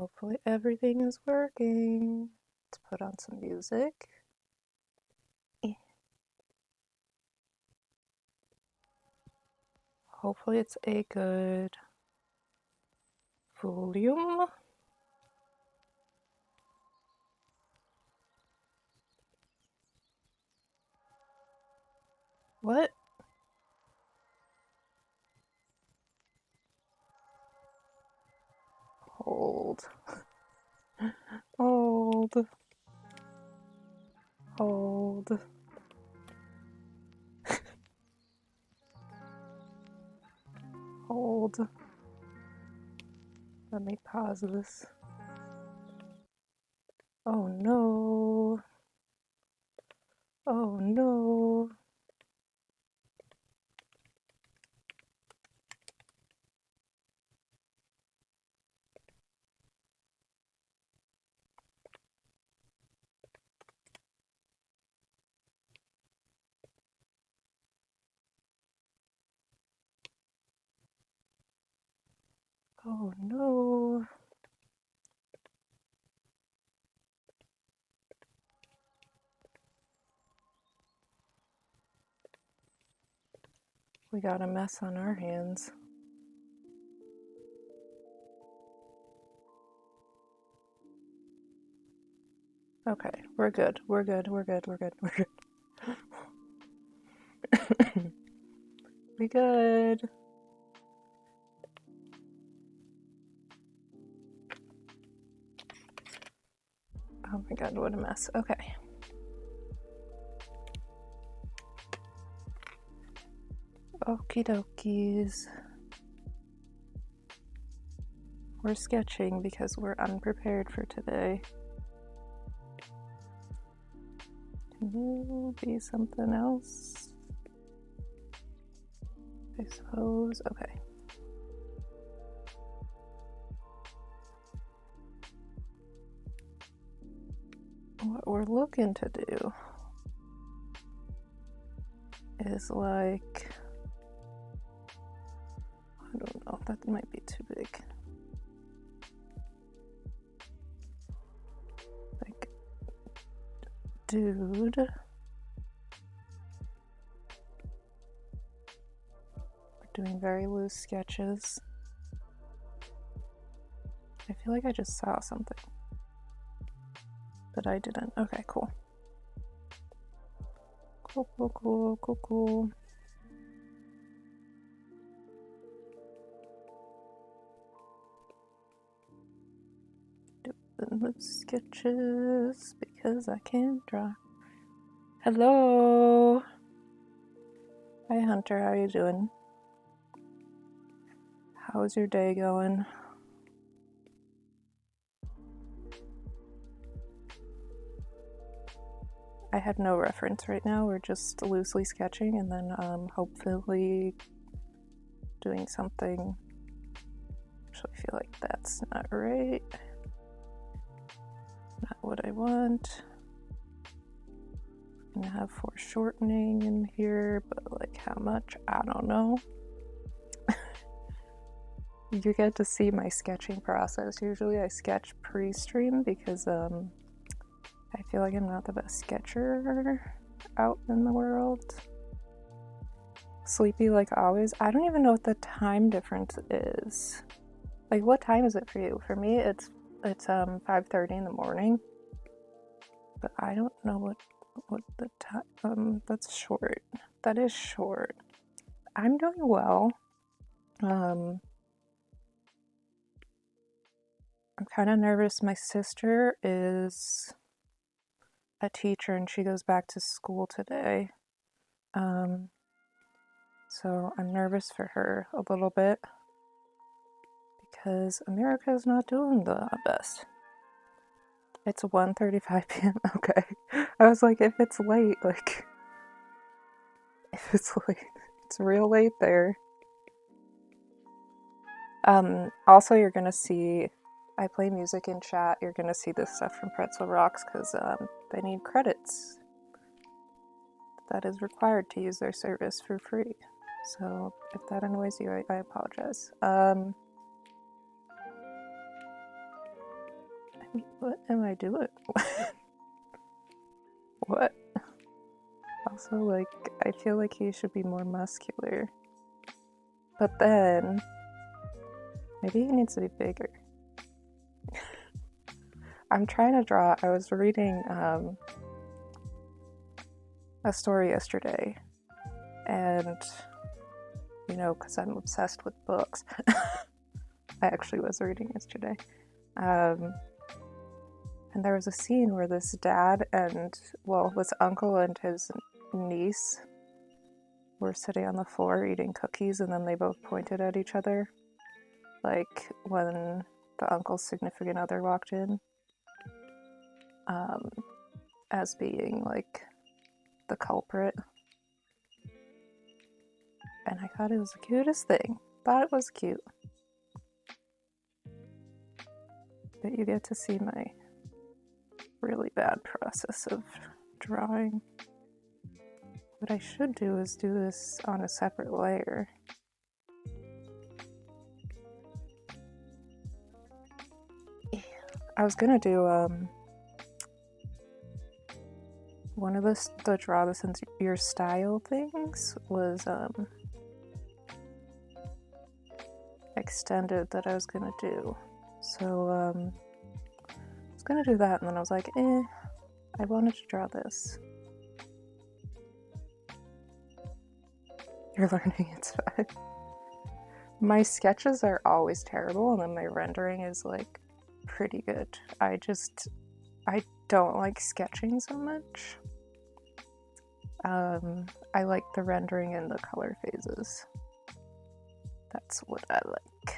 Hopefully everything is working. Let's put on some music. Hopefully it's a good volume. What? Hold. Hold. Hold. Hold. Let me pause this. Oh no. Oh no. Oh no. We got a mess on our hands. Okay, we're good. We're good. We're good. We're good. We're good. We good. Oh my god, what a mess. Okay. Okie dokies. We're sketching because we're unprepared for today. Can you be something else? I suppose. Okay. What we're looking to do is like, I don't know, that might be too big. Like, dude. We're doing very loose sketches. I feel like I just saw something. But I didn't. Okay, cool. Cool, cool, cool, cool, cool. Doing the sketches because I can't draw. Hello. Hi Hunter, how you doing? How's your day going? I have no reference right now. We're just loosely sketching and then hopefully doing something. Actually, I feel like that's not right. Not what I want. I'm gonna have foreshortening in here, but like how much? I don't know. You get to see my sketching process. Usually I sketch pre-stream because I feel like I'm not the best sketcher out in the world. Sleepy like always. I don't even know what the time difference is. Like, what time is it for you? For me, it's 5:30 in the morning. But I don't know what the time. That's short. That is short. I'm doing well. I'm kind of nervous. My sister is a teacher and she goes back to school today. So I'm nervous for her a little bit because America is not doing the best. It's 1:35 p.m. Okay. I was like, if it's late, like, if it's late, it's real late there. Also, you're gonna see, I play music in chat, you're gonna see this stuff from Pretzel Rocks because they need credits. That is required to use their service for free. So if that annoys you, I apologize. What am I doing? What? Also, like, I feel like he should be more muscular. But then, maybe he needs to be bigger. I'm trying to draw. I was reading a story yesterday, and, you know, because I'm obsessed with books, I actually was reading yesterday. And there was a scene where this dad and, well, this uncle and his niece were sitting on the floor eating cookies, and then they both pointed at each other, like when the uncle's significant other walked in, as being like the culprit. And I thought it was the cutest thing. Thought it was cute. But you get to see my really bad process of drawing. What I should do is do this on a separate layer. I was gonna do one of the draw this in your style things was extended that I was gonna do. So I was gonna do that, and then I was like, I wanted to draw this. You're learning, it's fine. My sketches are always terrible, and then my rendering is like pretty good. I don't like sketching so much. I like the rendering and the color phases. That's what I like.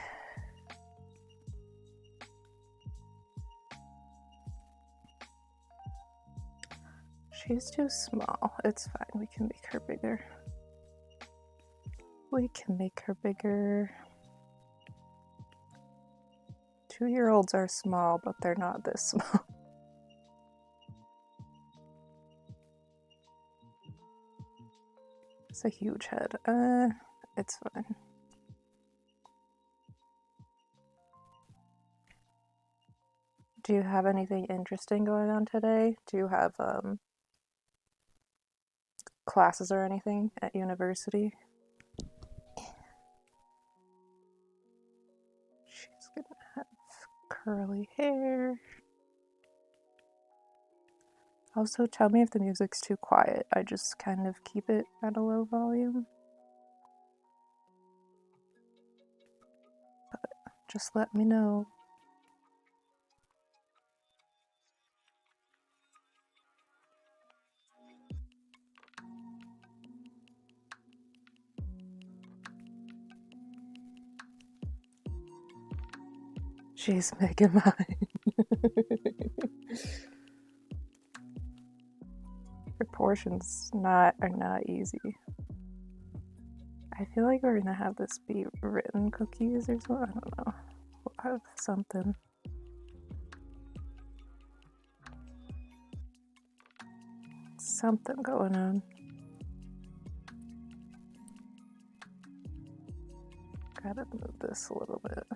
She's too small. It's fine. We can make her bigger. We can make her bigger. 2-year-olds are small, but they're not this small. It's a huge head. It's fine. Do you have anything interesting going on today? Do you have classes or anything at university? She's gonna have curly hair. Also, tell me if the music's too quiet. I just kind of keep it at a low volume. But just let me know. She's making mine. Proportions are not easy. I feel like we're gonna have this be written cookies or something. I don't know. We'll have something. Something going on. Gotta move this a little bit.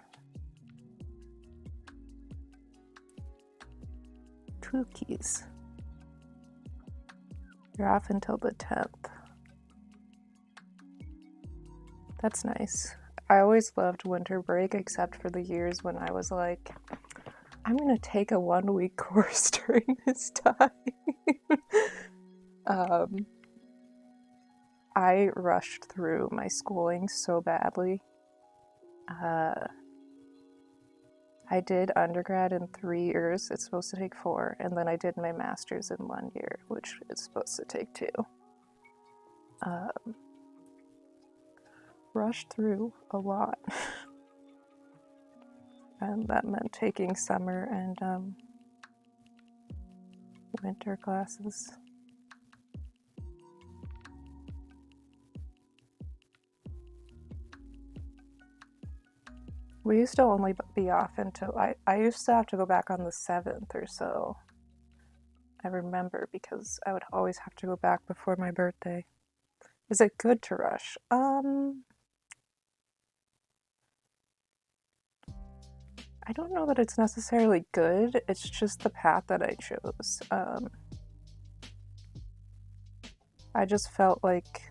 Cookies. You're off until the 10th. That's nice. I always loved winter break, except for the years when I was like, I'm gonna take a 1-week course during this time. I rushed through my schooling so badly. I did undergrad in 3 years. It's supposed to take 4, and then I did my master's in 1 year, which is supposed to take 2. Rushed through a lot. And that meant taking summer and winter classes. We used to only be off until I used to have to go back on the 7th or so. I remember, because I would always have to go back before my birthday. Is it good to rush? I don't know that it's necessarily good, it's just the path that I chose. I just felt like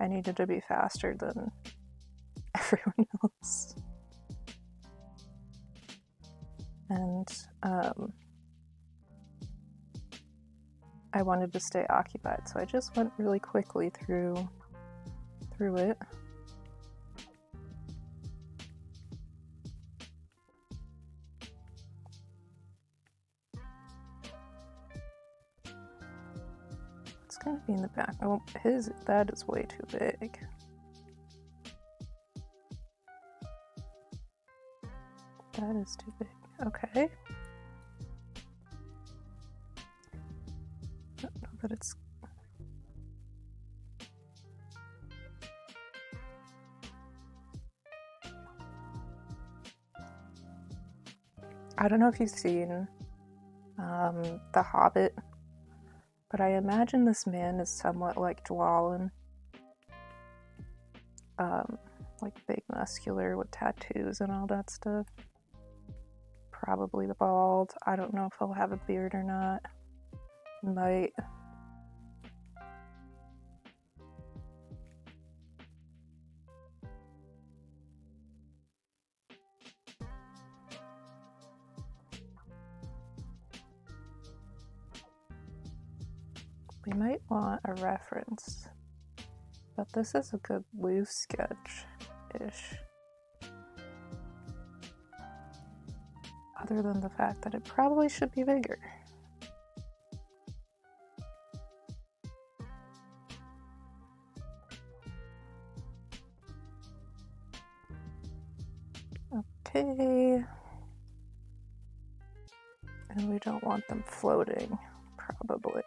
I needed to be faster than everyone else. And I wanted to stay occupied, so I just went really quickly through it. It's gonna be in the back. Oh, that is way too big. That is too big. Okay. I don't know that it's... I don't know if you've seen The Hobbit, but I imagine this man is somewhat like Dwalin. Like big muscular with tattoos and all that stuff. Probably bald. I don't know if he'll have a beard or not. Might. We might want a reference, but this is a good loose sketch-ish. Other than the fact that it probably should be bigger. Okay. And we don't want them floating, probably.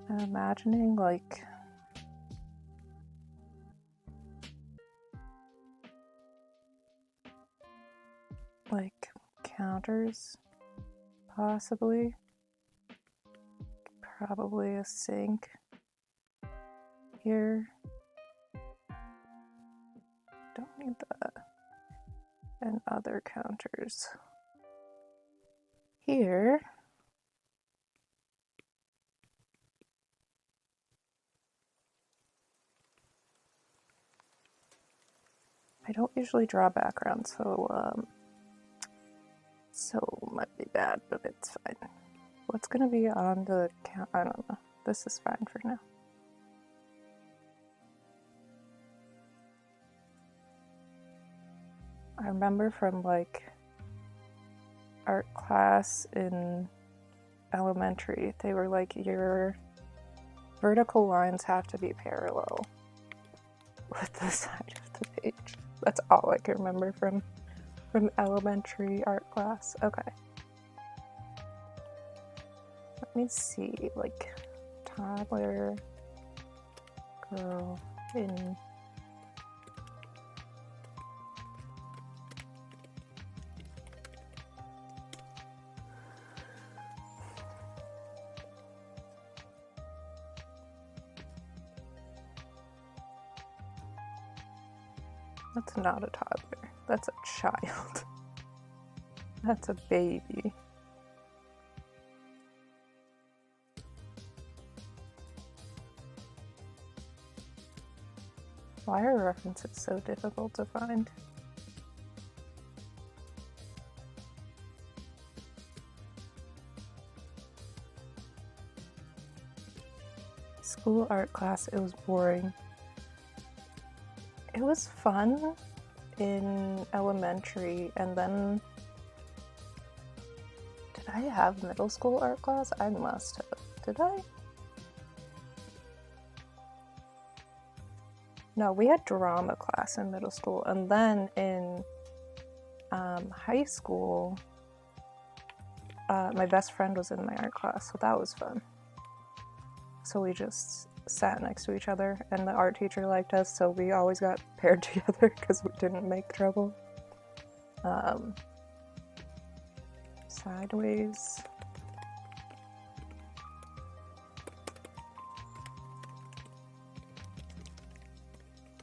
I'm imagining like counters, possibly. Probably a sink here. Don't need that. And other counters here. I don't usually draw backgrounds, so might be bad, but it's fine. What's gonna be on the count? I don't know. This is fine for now. I remember from like art class in elementary, they were like, your vertical lines have to be parallel with the side of the page. That's all I can remember from elementary art class. Okay. Let me see, like toddler girl in That's not a toddler. That's a child. That's a baby. Why are references so difficult to find? School art class, it was boring. It was fun in elementary, and then did I have middle school art class? I must have. Did I? No, we had drama class in middle school, and then in high school, my best friend was in my art class, so that was fun. So we just sat next to each other, and the art teacher liked us, so we always got paired together because we didn't make trouble. Sideways.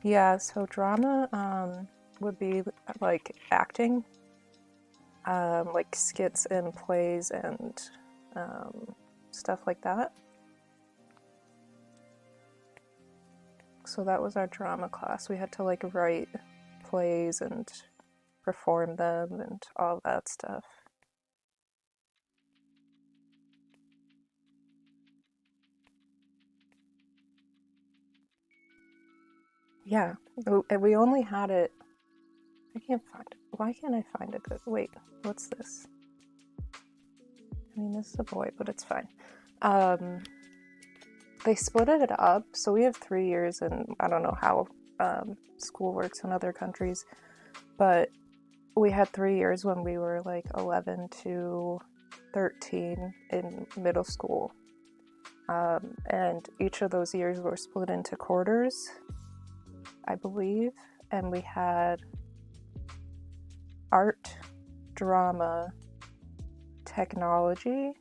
Yeah, so drama would be like acting, like skits and plays and stuff like that. So that was our drama class. We had to like write plays and perform them and all that stuff. Yeah, and we only had it. I can't find it. Why can't I find a good? Wait, what's this? I mean, this is a boy, but it's fine. They split it up, so we have 3 years, and I don't know how school works in other countries, but we had 3 years when we were like 11 to 13 in middle school. And each of those years were split into quarters, I believe, and we had art, drama, technology.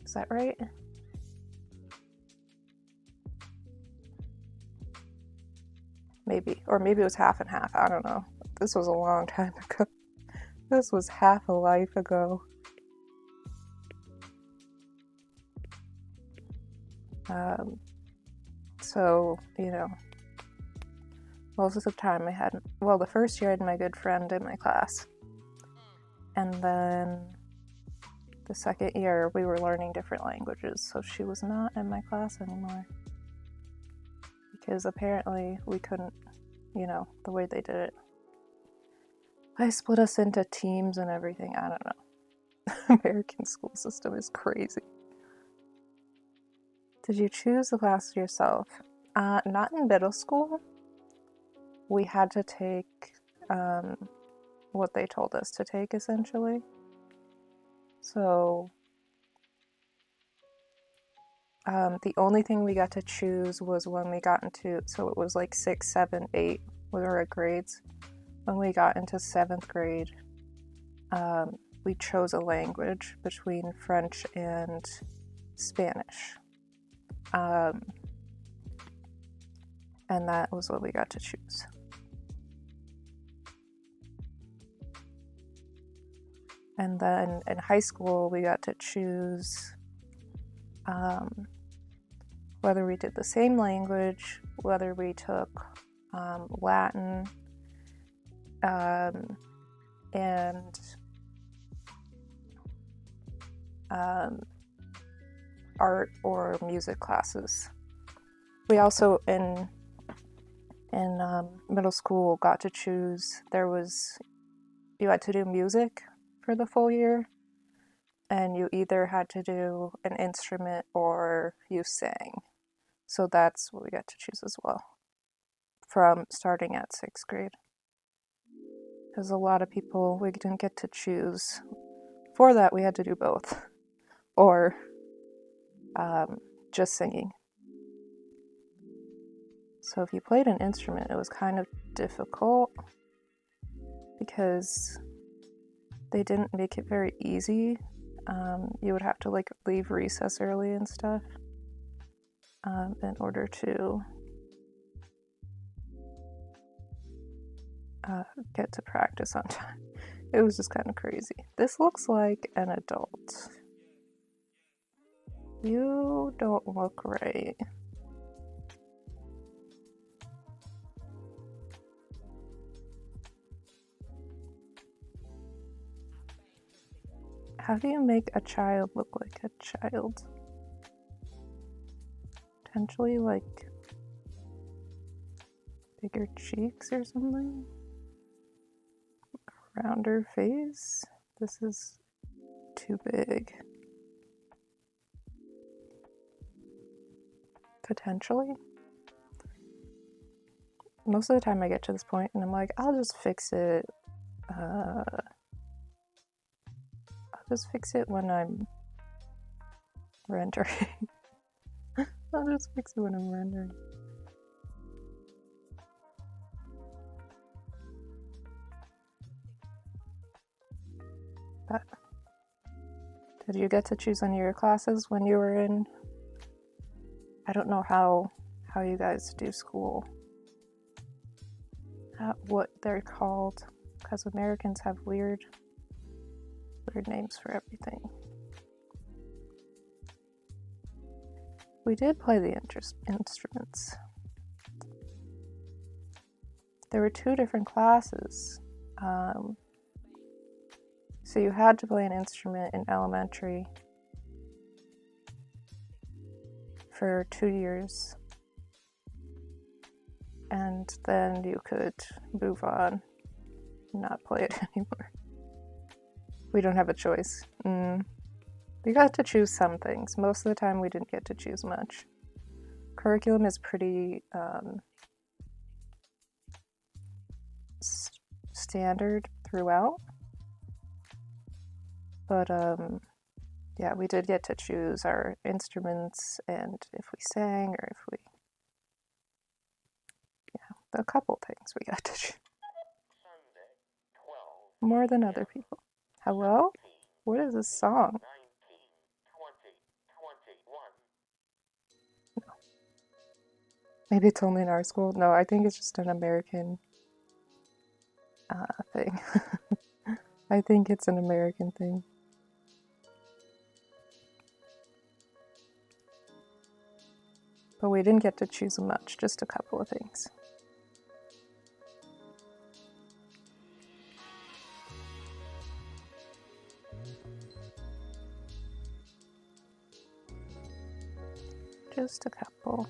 Is that right? Maybe, or maybe it was half and half. I don't know. This was a long time ago. This was half a life ago. So, you know, most of the time I had, well, the first year I had my good friend in my class. And then the second year we were learning different languages, so she was not in my class anymore. Because apparently we couldn't, you know, the way they did it. I split us into teams and everything. I don't know. American school system is crazy. Did you choose the class yourself? Not in middle school. We had to take what they told us to take, essentially. So the only thing we got to choose was when we got into, so it was like 6, 7, 8 were our grades. When we got into 7th grade, we chose a language between French and Spanish. And that was what we got to choose. And then in high school, we got to choose whether we did the same language, whether we took Latin, and art or music classes. We also in middle school got to choose. You had to do music for the full year, and you either had to do an instrument or you sang. So that's what we got to choose as well, from starting at 6th grade. Because a lot of people, we didn't get to choose. For that, we had to do both, or just singing. So if you played an instrument, it was kind of difficult because they didn't make it very easy. You would have to like leave recess early and stuff in order to get to practice on time. It was just kind of crazy. This looks like an adult. You don't look right. How do you make a child look like a child? Potentially like bigger cheeks or something? Rounder face? This is too big. Potentially. Most of the time I get to this point and I'm like, I'll just fix it. I'll just fix it when I'm rendering. I'll just fix it when I'm rendering. But did you get to choose any of your classes when you were in? I don't know how how you guys do school. What they're called, because Americans have weird names for everything. We did play the instruments. There were 2 different classes. So you had to play an instrument in elementary for 2 years. And then you could move on and not play it anymore. We don't have a choice. We got to choose some things. Most of the time we didn't get to choose much. Curriculum is pretty standard throughout. But yeah, we did get to choose our instruments and if we sang or if we... Yeah, a couple things we got to choose. More than other people. Hello? What is this song? No. Maybe it's only in our school? No, I think it's just an American thing. I think it's an American thing. But we didn't get to choose much, just a couple of things. Just a couple.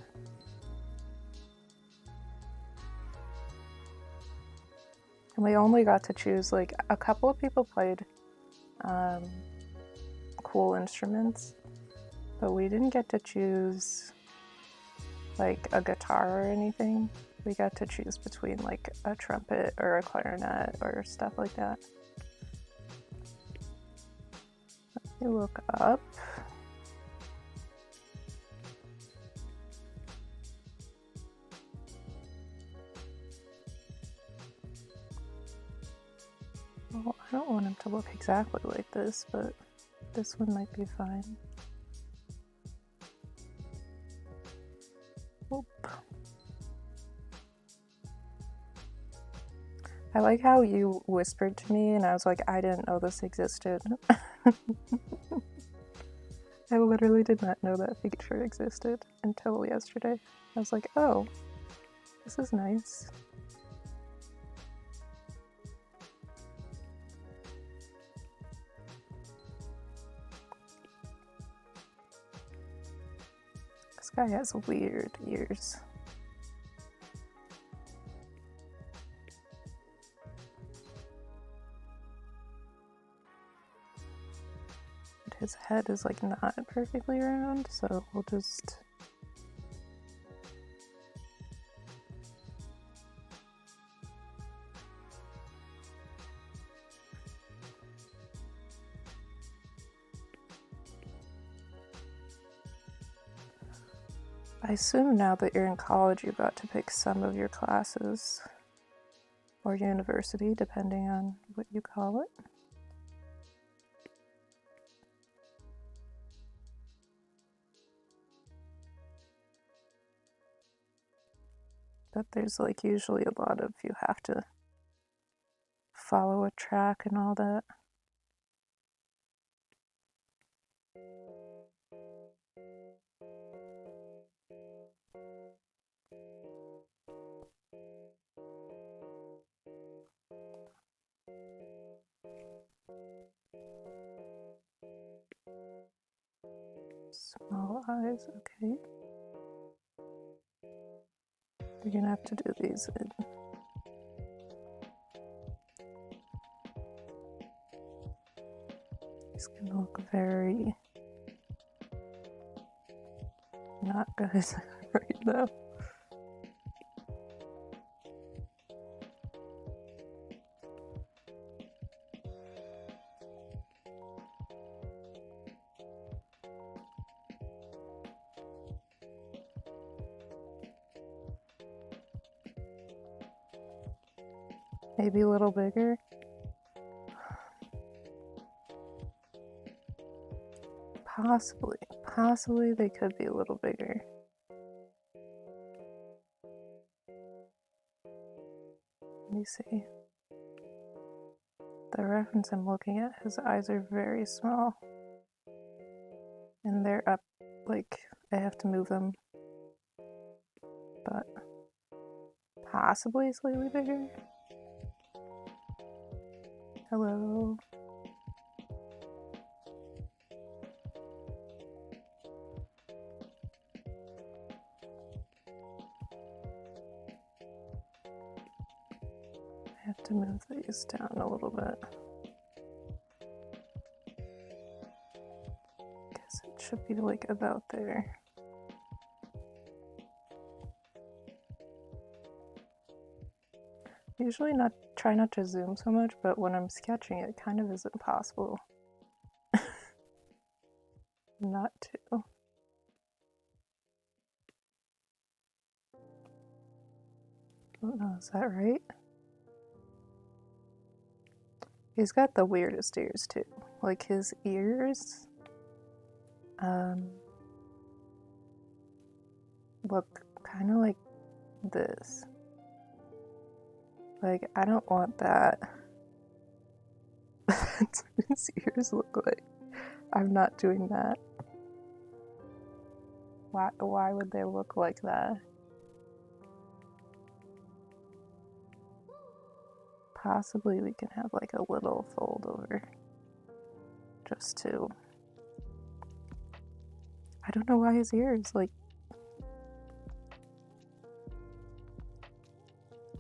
And we only got to choose, like, a couple of people played cool instruments, but we didn't get to choose, like, a guitar or anything. We got to choose between, like, a trumpet or a clarinet or stuff like that. Let me look up. Well, I don't want him to look exactly like this, but this one might be fine. Oop. I like how you whispered to me and I was like, I didn't know this existed. I literally did not know that feature existed until yesterday. I was like, oh, this is nice. This guy has weird ears. His head is like not perfectly round, so we'll just... I assume now that you're in college you got to pick some of your classes, or university, depending on what you call it. But there's like usually a lot of, you have to follow a track and all that. Small eyes, okay. You're gonna have to do these in. It's gonna look very not good right now. Maybe a little bigger. Possibly they could be a little bigger. Let me see. The reference I'm looking at, his eyes are very small. And they're up, like, I have to move them. But possibly slightly bigger. Hello. I have to move these down a little bit. Guess it should be like about there. Usually try not to zoom so much, but when I'm sketching it kind of is impossible not to. I don't know, is that right? He's got the weirdest ears too. Like his ears look kind of like this. Like, I don't want that. That's what his ears look like. I'm not doing that. Why would they look like that? Possibly we can have like a little fold over. Just to... I don't know why his ears, like...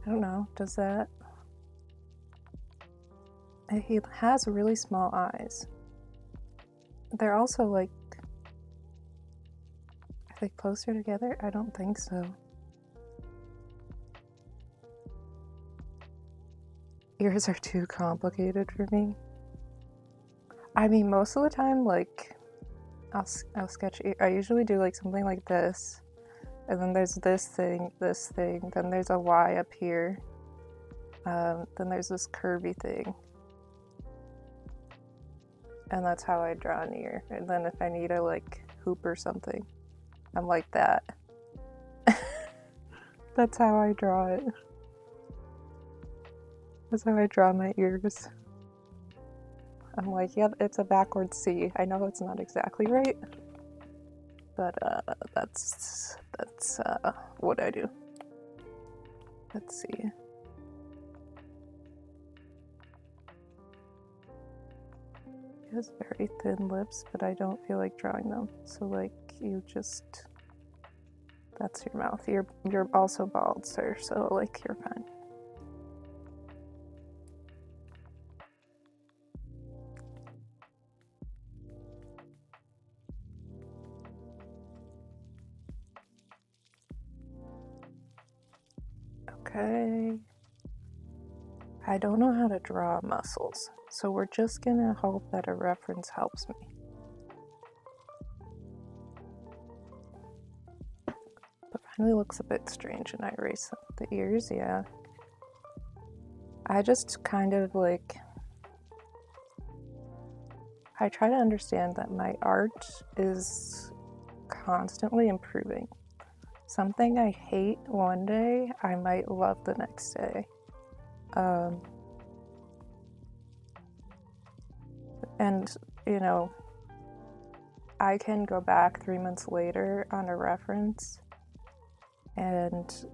I don't know, does that... He has really small eyes. They're also like... Are they closer together? I don't think so. Ears are too complicated for me. I mean, most of the time, like, I'll sketch... I usually do like something like this. And then there's this thing, then there's a Y up here. Then there's this curvy thing. And that's how I draw an ear. And then if I need a, like, hoop or something, I'm like that. That's how I draw it. That's how I draw my ears. I'm like, yep, it's a backwards C. I know it's not exactly right. But that's what I do. Let's see. He has very thin lips, but I don't feel like drawing them. So like you just, that's your mouth. You're also bald, sir. So like you're fine. Okay. I don't know how to draw muscles, so we're just gonna hope that a reference helps me. But finally looks a bit strange and I erase the ears, yeah. I just kind of like, I try to understand that my art is constantly improving. Something I hate one day, I might love the next day. And, you know, I can go back 3 months later on a reference and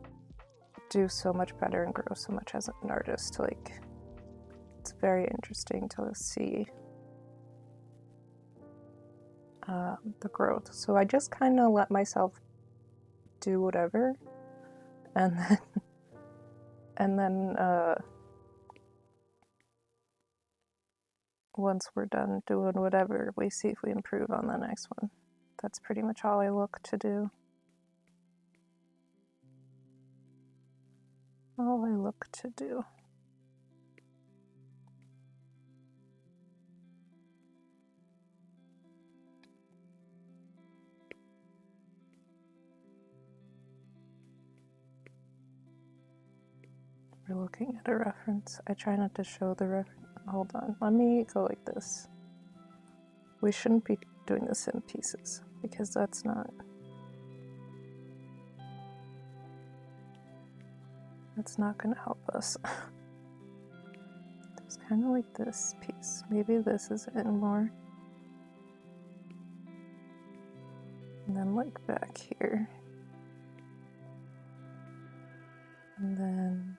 do so much better and grow so much as an artist. Like, it's very interesting to see the growth. So I just kind of let myself do whatever, and then once we're done doing whatever, we see if we improve on the next one. That's pretty much all I look to do. All I look to do. We're looking at a reference. I try not to show the reference. Hold on, let me go like this. We shouldn't be doing this in pieces because that's not... That's not going to help us. It's kind of like this piece. Maybe this is in more. And then like back here. And then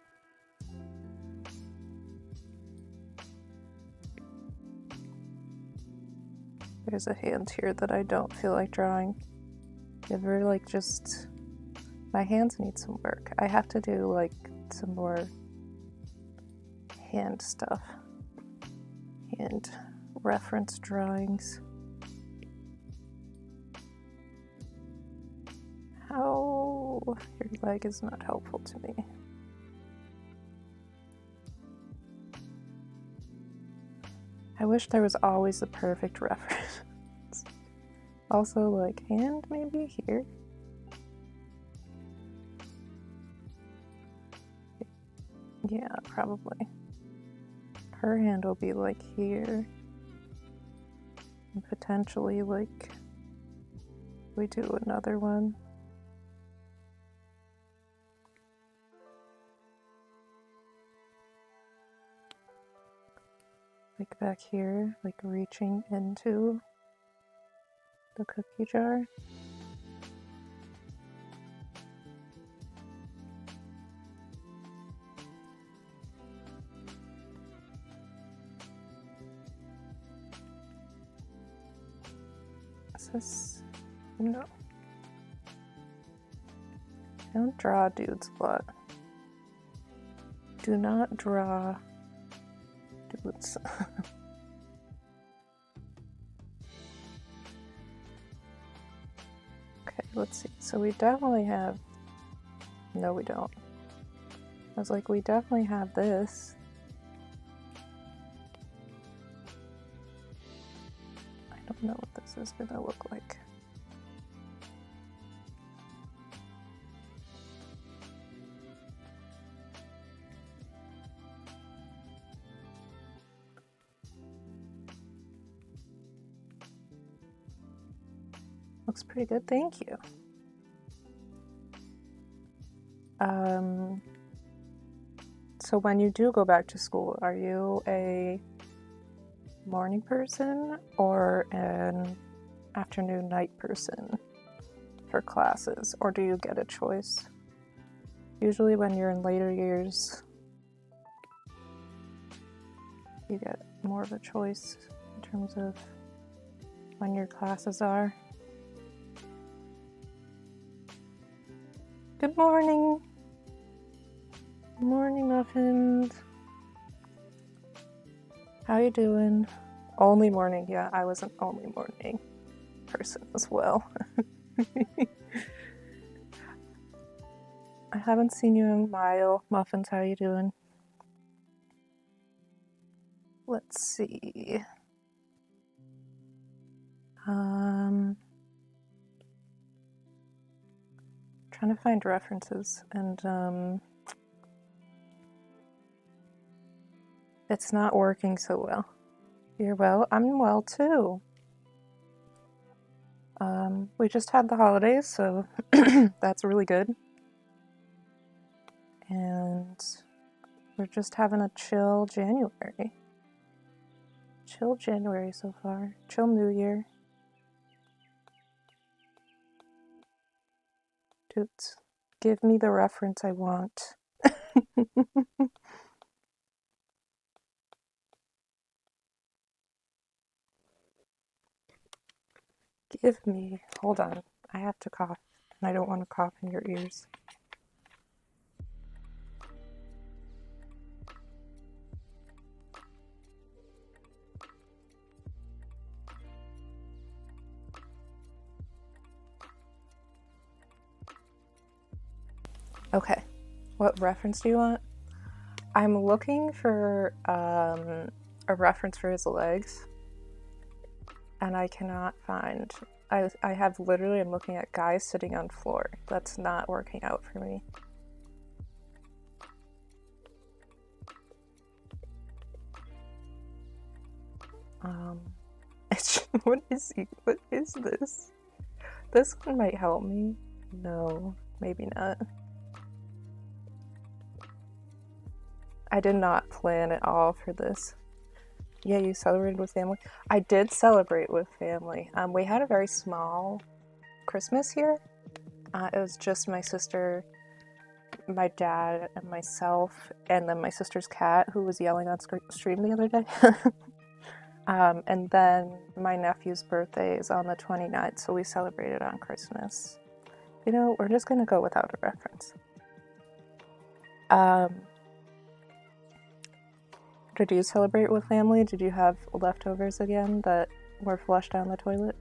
there's a hand here that I don't feel like drawing. Ever like just, my hands need some work. I have to do like some more hand stuff. Hand reference drawings. How your leg is not helpful to me. I wish there was always a perfect reference. Also, like, hand maybe here. Yeah, probably. Her hand will be like here. And potentially, like, we do another one. Like back here, like reaching into the cookie jar. Is this? No. I don't draw dudes a lot. Do not draw dudes. Okay, let's see. So we definitely have... No, we don't. I was like, we definitely have this. I don't know what this is gonna look like. Looks pretty good, thank you. So when you do go back to school, are you a morning person or an afternoon night person for classes, or do you get a choice? Usually when you're in later years, you get more of a choice in terms of when your classes are. Good morning. Good morning, muffins. How you doing? Only morning. Yeah, I was an only morning person as well. I haven't seen you in a while. Muffins, how you doing? Let's see. Trying to find references, and it's not working so well. You're well? I'm well too. We just had the holidays, so that's really good. And we're just having a chill January. Chill January so far. Chill New Year. Dudes, give me the reference I want. Give me, hold on, I have to cough, and I don't want to cough in your ears. Okay, what reference do you want? I'm looking for a reference for his legs, and I cannot find. I have literally, I'm looking at guys sitting on floor. That's not working out for me. What is this? This one might help me. No, maybe not. I did not plan at all for this. Yeah, you celebrated with family? I did celebrate with family. We had a very small Christmas here. It was just my sister, my dad, and myself, and then my sister's cat, who was yelling on stream the other day. And then my nephew's birthday is on the 29th, so we celebrated on Christmas. You know, we're just gonna go without a reference. Did you celebrate with family? Did you have leftovers again that were flushed down the toilet?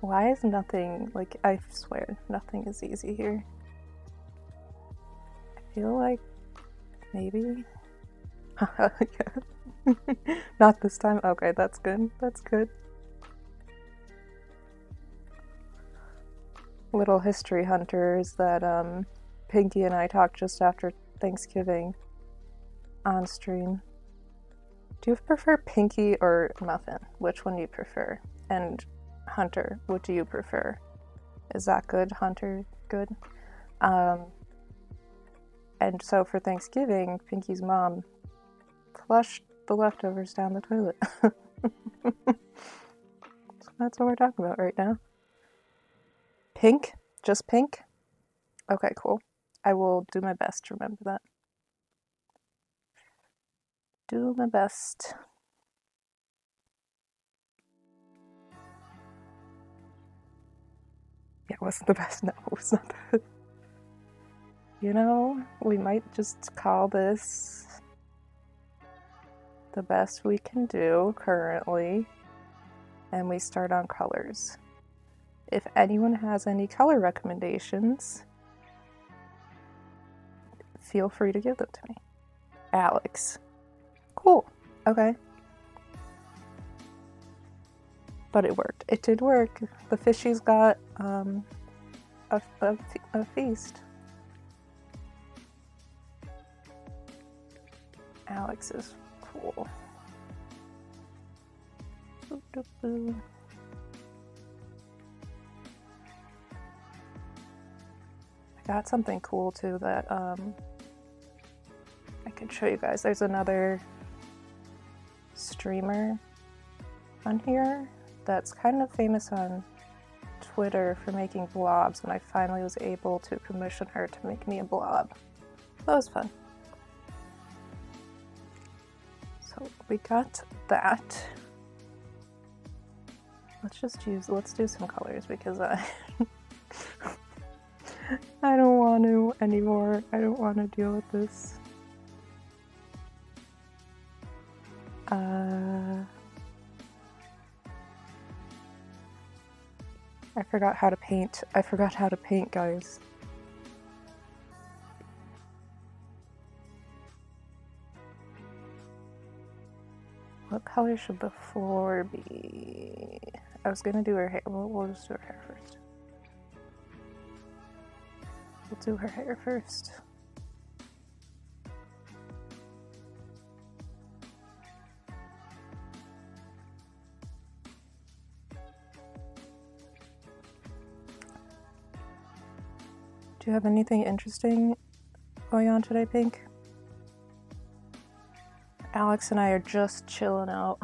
Why is nothing, like, I swear, nothing is easy here. I feel like maybe. Not this time? Okay, that's good. That's good. Little history hunters that Pinky and I talked just after Thanksgiving on stream. Do you prefer Pinky or Muffin? Which one do you prefer? And Hunter, what do you prefer? Is that good? Hunter, good? And so for Thanksgiving, Pinky's mom flushed the leftovers down the toilet. So that's what we're talking about right now. Pink? Just pink? Okay, cool. I will do my best to remember that. Do my best. Yeah, it wasn't the best. No, it was not the best. You know, we might just call this the best we can do currently, and we start on colors. If anyone has any color recommendations, feel free to give them to me. Alex. Cool. Okay. But it worked. It did work. The fishies got a feast. Alex is cool. I got something cool too that I can show you guys. There's another streamer on here that's kind of famous on Twitter for making blobs, and I finally was able to commission her to make me a blob. That was fun. So we got that. Let's do some colors because I don't want to anymore. I don't want to deal with this. I forgot how to paint. I forgot how to paint, guys. What color should the floor be? I was gonna do her hair. We'll just do her hair first. We'll do her hair first. Do you have anything interesting going on today, Pink? Alex and I are just chilling out.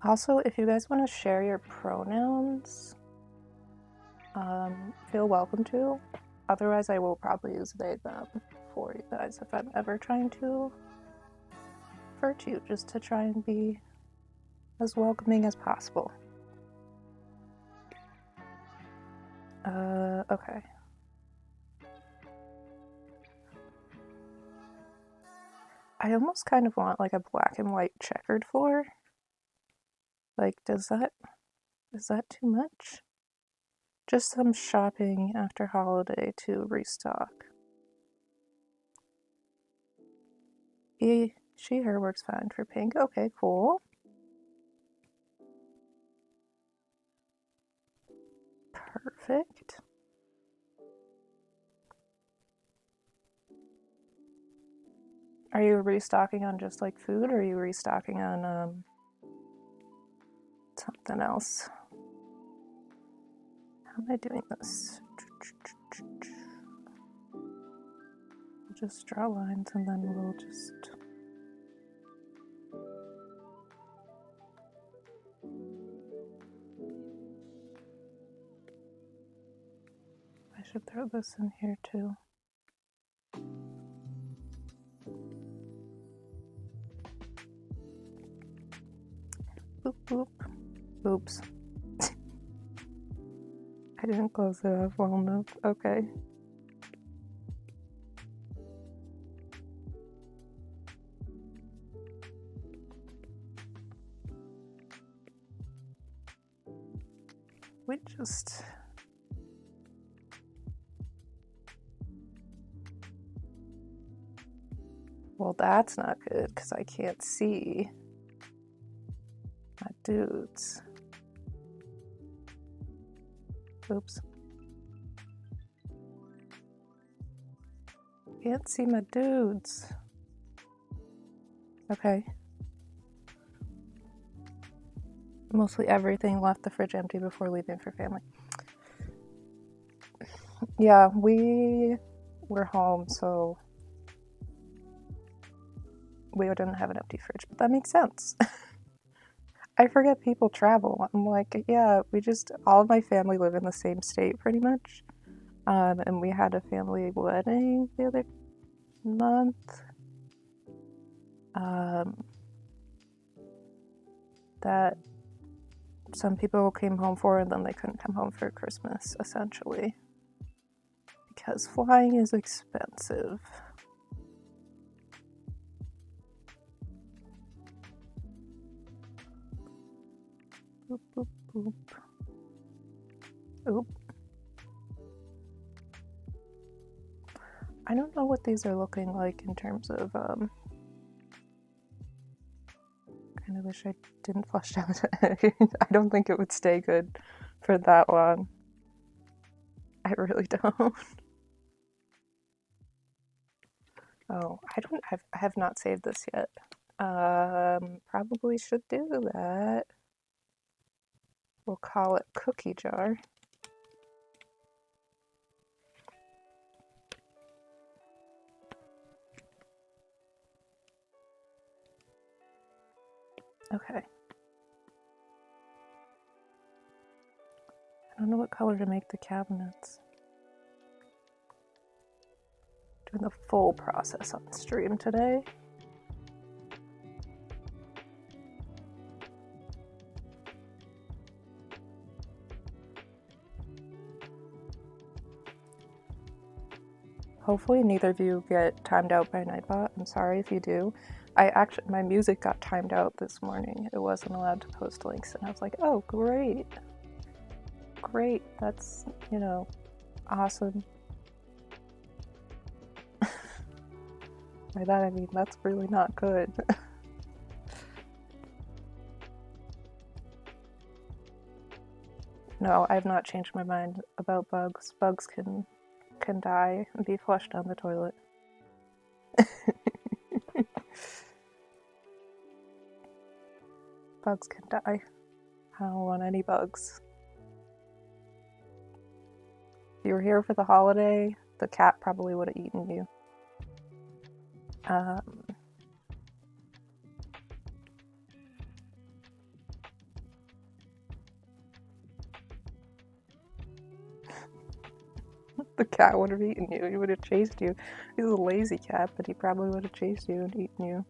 Also, if you guys want to share your pronouns, feel welcome to. Otherwise, I will probably use they, them for you guys if I'm ever trying to refer to you, just to try and be as welcoming as possible. Okay. I almost kind of want like a black and white checkered floor. Like, is that too much? Just some shopping after holiday to restock. She, her works fine for pink. Okay, cool. Perfect. Are you restocking on just like food, or are you restocking on something else. How am I doing this? We'll just draw lines and then we'll just... I should throw this in here too. Boop, boop. Oops. I didn't close it off well enough. Okay. We just... Well, that's not good because I can't see my dudes. Oops. Can't see my dudes. Okay. Mostly everything left the fridge empty before leaving for family. Yeah, we were home, so we didn't have an empty fridge, but that makes sense. I forget people travel. I'm like, yeah, all of my family live in the same state pretty much. And we had a family wedding the other month. That some people came home for and then they couldn't come home for Christmas, essentially. Because flying is expensive. Boop, boop, boop. Oop. I don't know what these are looking like in terms of, kind of wish I didn't flush down. I don't think it would stay good for that long. I really don't. Oh, I have not saved this yet. Probably should do that. We'll call it cookie jar. Okay. I don't know what color to make the cabinets. Doing the full process on stream today. Hopefully neither of you get timed out by Nightbot. I'm sorry if you do. My music got timed out this morning. It wasn't allowed to post links, and I was like, oh, great. Great, that's, you know, awesome. By that I mean, that's really not good. No, I've not changed my mind about bugs. Bugs can die and be flushed down the toilet. Bugs can die. I don't want any bugs. If you were here for the holiday, the cat probably would have eaten you. The cat would have eaten you. He would have chased you. He's a lazy cat, but he probably would have chased you and eaten you.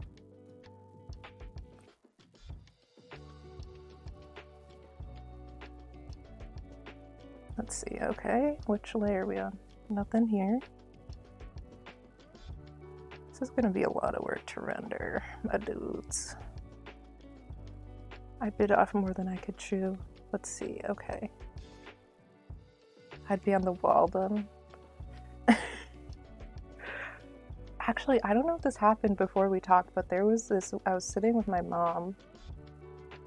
Let's see, okay. Which layer are we on? Nothing here. This is gonna be a lot of work to render, my dudes. I bit off more than I could chew. Let's see, okay. I'd be on the wall then. Actually, I don't know if this happened before we talked, but there was this, I was sitting with my mom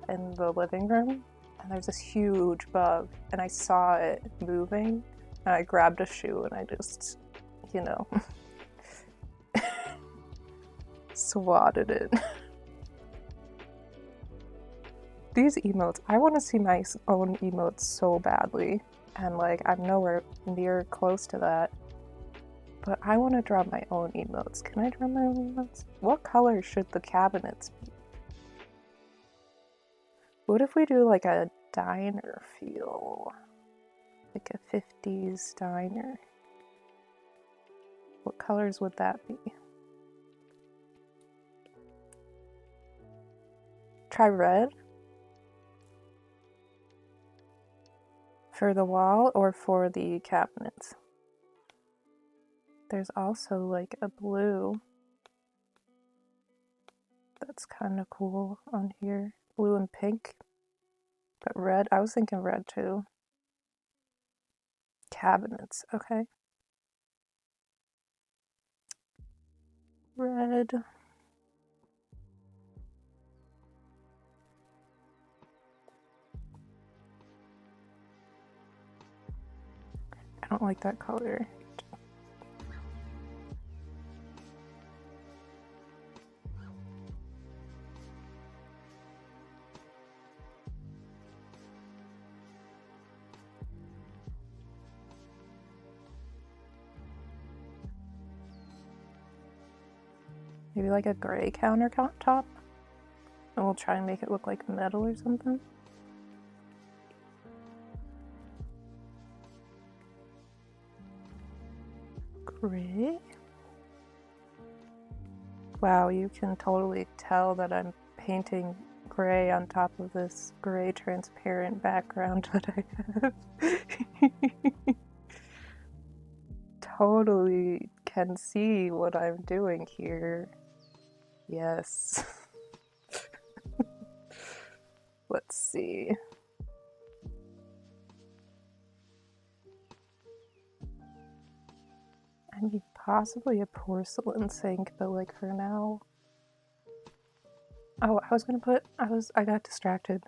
in the living room, and there's this huge bug, and I saw it moving, and I grabbed a shoe, and I just, you know, swatted it. These emotes, I want to see my own emotes so badly. And like, I'm nowhere near close to that. But I want to draw my own emotes. Can I draw my own emotes? What color should the cabinets be? What if we do like a diner feel? Like a 50s diner. What colors would that be? Try red? For the wall or for the cabinets? There's also like a blue that's kind of cool on here. Blue and pink. But red, I was thinking red too. Cabinets, okay. Red. I don't like that color. Maybe like a gray countertop? And we'll try and make it look like metal or something. Gray? Wow, you can totally tell that I'm painting gray on top of this gray transparent background that I have. Totally can see what I'm doing here. Yes. Let's see. I need possibly a porcelain sink, but like for now. Oh, I was gonna put, I got distracted.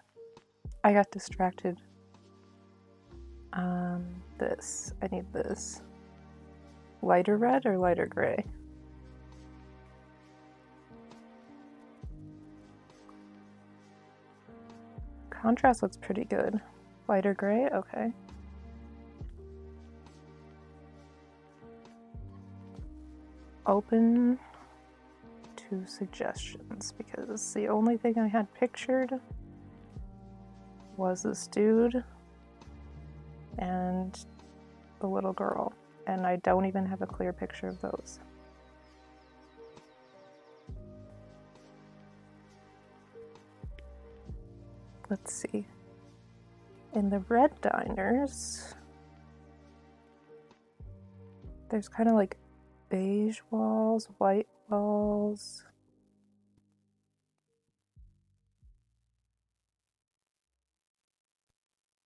This, I need this. Lighter red or lighter gray? Contrast looks pretty good. Lighter gray, okay. Open to suggestions, because the only thing I had pictured was this dude and the little girl, and I don't even have a clear picture of those. Let's see. In the red diners, there's kind of like beige walls, white walls.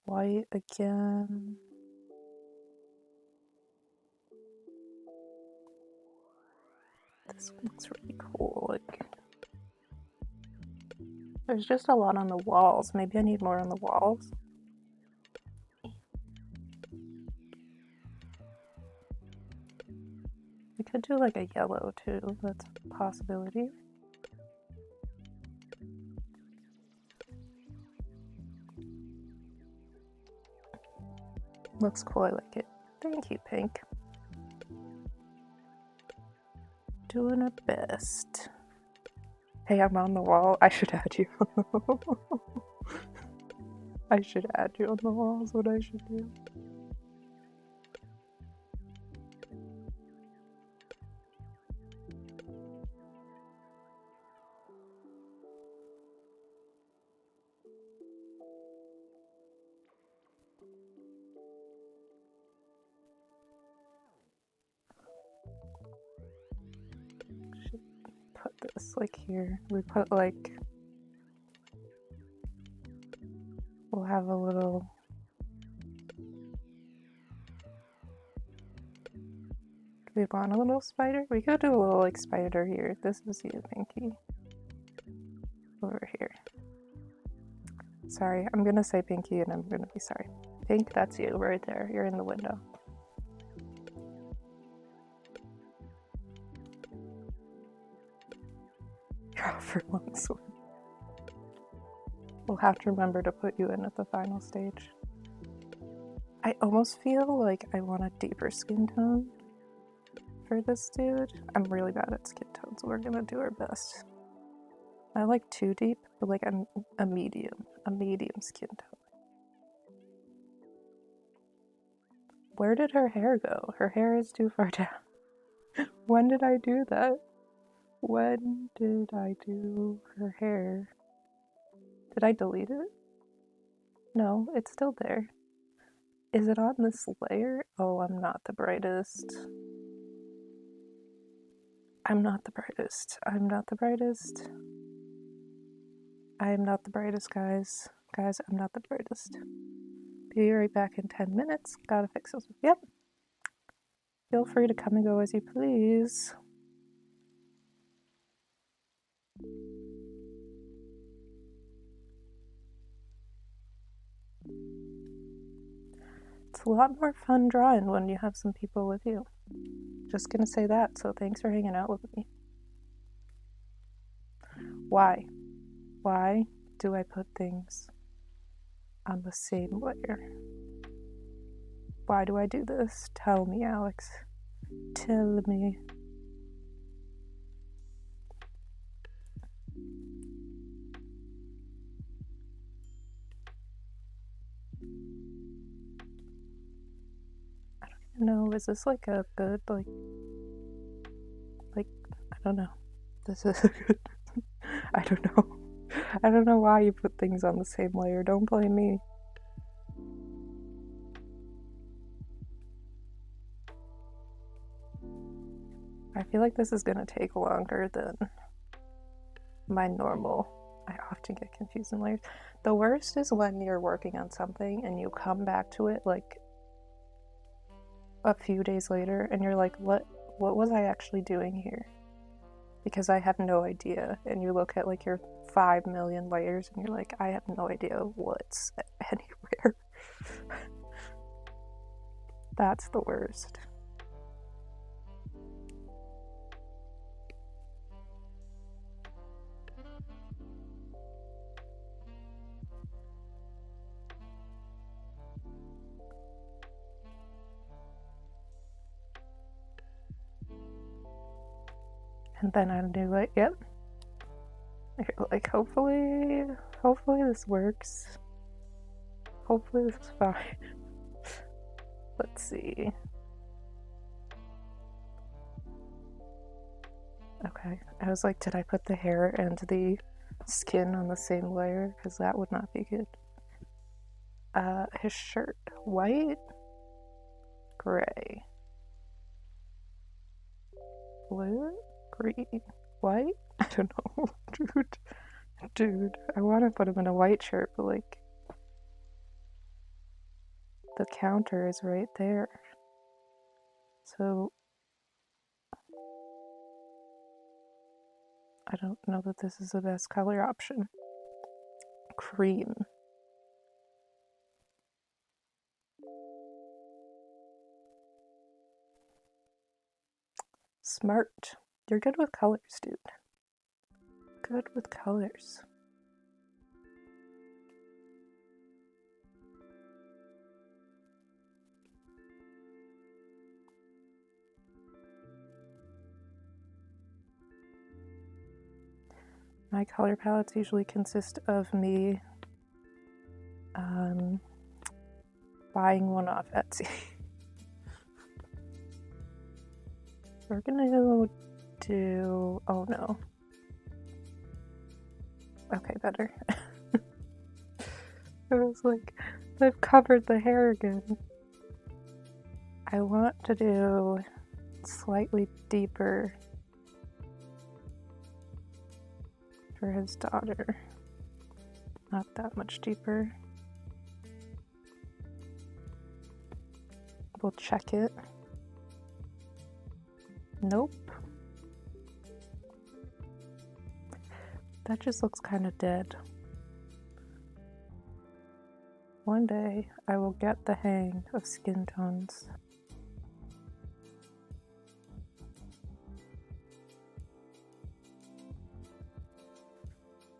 White again. This one looks really cool. Like, there's just a lot on the walls. Maybe I need more on the walls. We could do like a yellow too. That's a possibility. Looks cool, I like it. Thank you, Pink. Doing our best. Hey, I'm on the wall. I should add you on the wall. I should add you on the wall is what I should do. Put this like here. We put like, we'll have a little, do we want a little spider? We could do a little like spider here. This is you, Pinky. Over here. Sorry, I'm gonna say Pinky and I'm gonna be sorry. Pink, that's you right there. You're in the window. You're off for a long swim. We'll have to remember to put you in at the final stage. I almost feel like I want a deeper skin tone for this dude. I'm really bad at skin tones, so we're gonna do our best. I like too deep, but like a medium skin tone. Where did her hair go? Her hair is too far down. When did I do that? When did I do her hair? Did I delete it? No, it's still there. Is it on this layer? Oh, I'm not the brightest. I'm not the brightest. I'm not the brightest. I am not the brightest, guys. Guys, I'm not the brightest. Be right back in 10 minutes. Gotta fix this. Yep. Feel free to come and go as you please. It's a lot more fun drawing when you have some people with you. Just gonna say that, so thanks for hanging out with me. Why? Why do I put things on the same layer? Why do I do this? Tell me, Alex. Tell me. I don't even know, is this like a good, like, I don't know. This is a good, I don't know. I don't know why you put things on the same layer. Don't blame me. I feel like this is gonna take longer than my normal. I often get confused in layers. The worst is when you're working on something and you come back to it like a few days later and you're like, what was I actually doing here? Because I have no idea. And you look at like your 5 million layers and you're like, I have no idea what's anywhere. That's the worst. And then I do like, yep. Like, hopefully this works. Hopefully this is fine. Let's see. Okay, I was like, did I put the hair and the skin on the same layer? Because that would not be good. His shirt, white, gray, blue, green, white? I don't know, dude, I want to put him in a white shirt, but like, the counter is right there. So, I don't know that this is the best color option. Cream. Smart. You're good with colors, dude. Good with colors. My color palettes usually consist of me buying one off Etsy. We're gonna do, oh no. Okay, better. I was like, I've covered the hair again. I want to do slightly deeper for his daughter. Not that much deeper. We'll check it. Nope. That just looks kind of dead. One day I will get the hang of skin tones.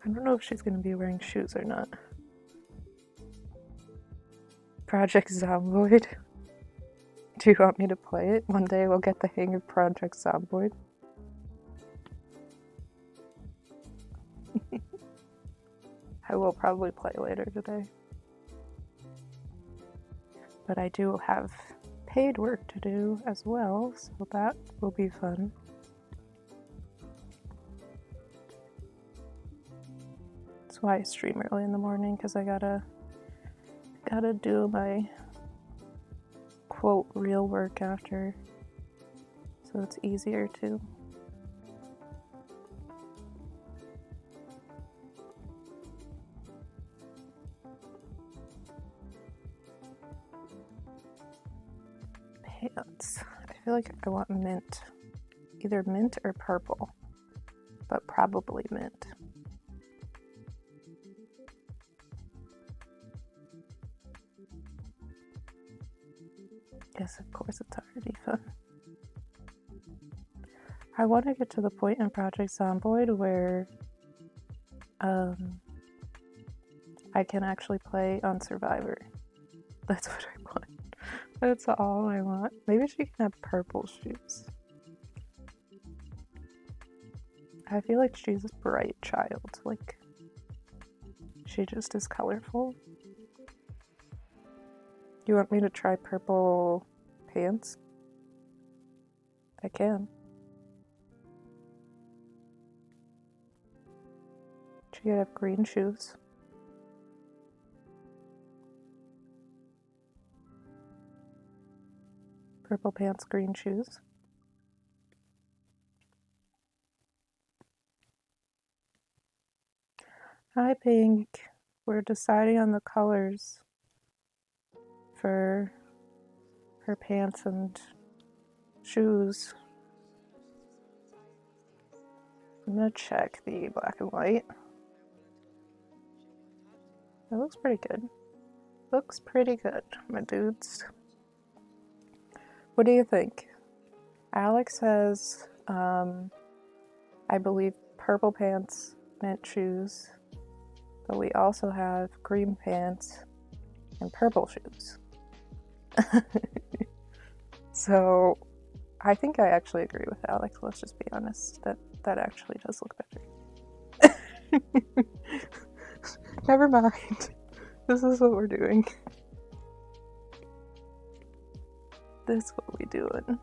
I don't know if she's gonna be wearing shoes or not. Project Zomboid. Do you want me to play it? One day we'll get the hang of Project Zomboid. I will probably play later today. But I do have paid work to do as well, so that will be fun. That's why I stream early in the morning, because I gotta do my quote real work after, so it's easier to. Pants. I feel like I want mint. Either mint or purple, but probably mint. Yes, of course, it's already fun. I want to get to the point in Project Zomboid where I can actually play on Survivor. That's what I want. That's all I want. Maybe she can have purple shoes. I feel like she's a bright child. Like, she just is colorful. You want me to try purple pants? I can. She could have green shoes. Purple pants, green shoes. Hi, Pink. We're deciding on the colors for her pants and shoes. I'm gonna check the black and white. It looks pretty good. Looks pretty good, my dudes. What do you think? Alex has, I believe, purple pants, mint shoes, but we also have green pants and purple shoes. So I think I actually agree with Alex. Let's just be honest. That actually does look better. Never mind. This is what we're doing. This is what we doing.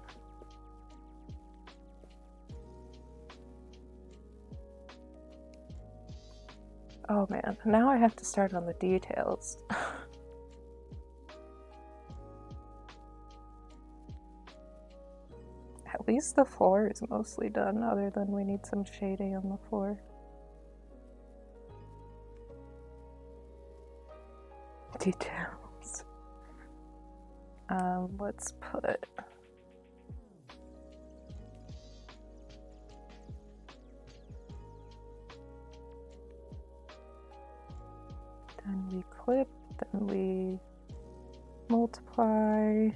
Oh man, now I have to start on the details. At least the floor is mostly done, other than we need some shading on the floor. Details. Let's put... Then we clip, then we multiply.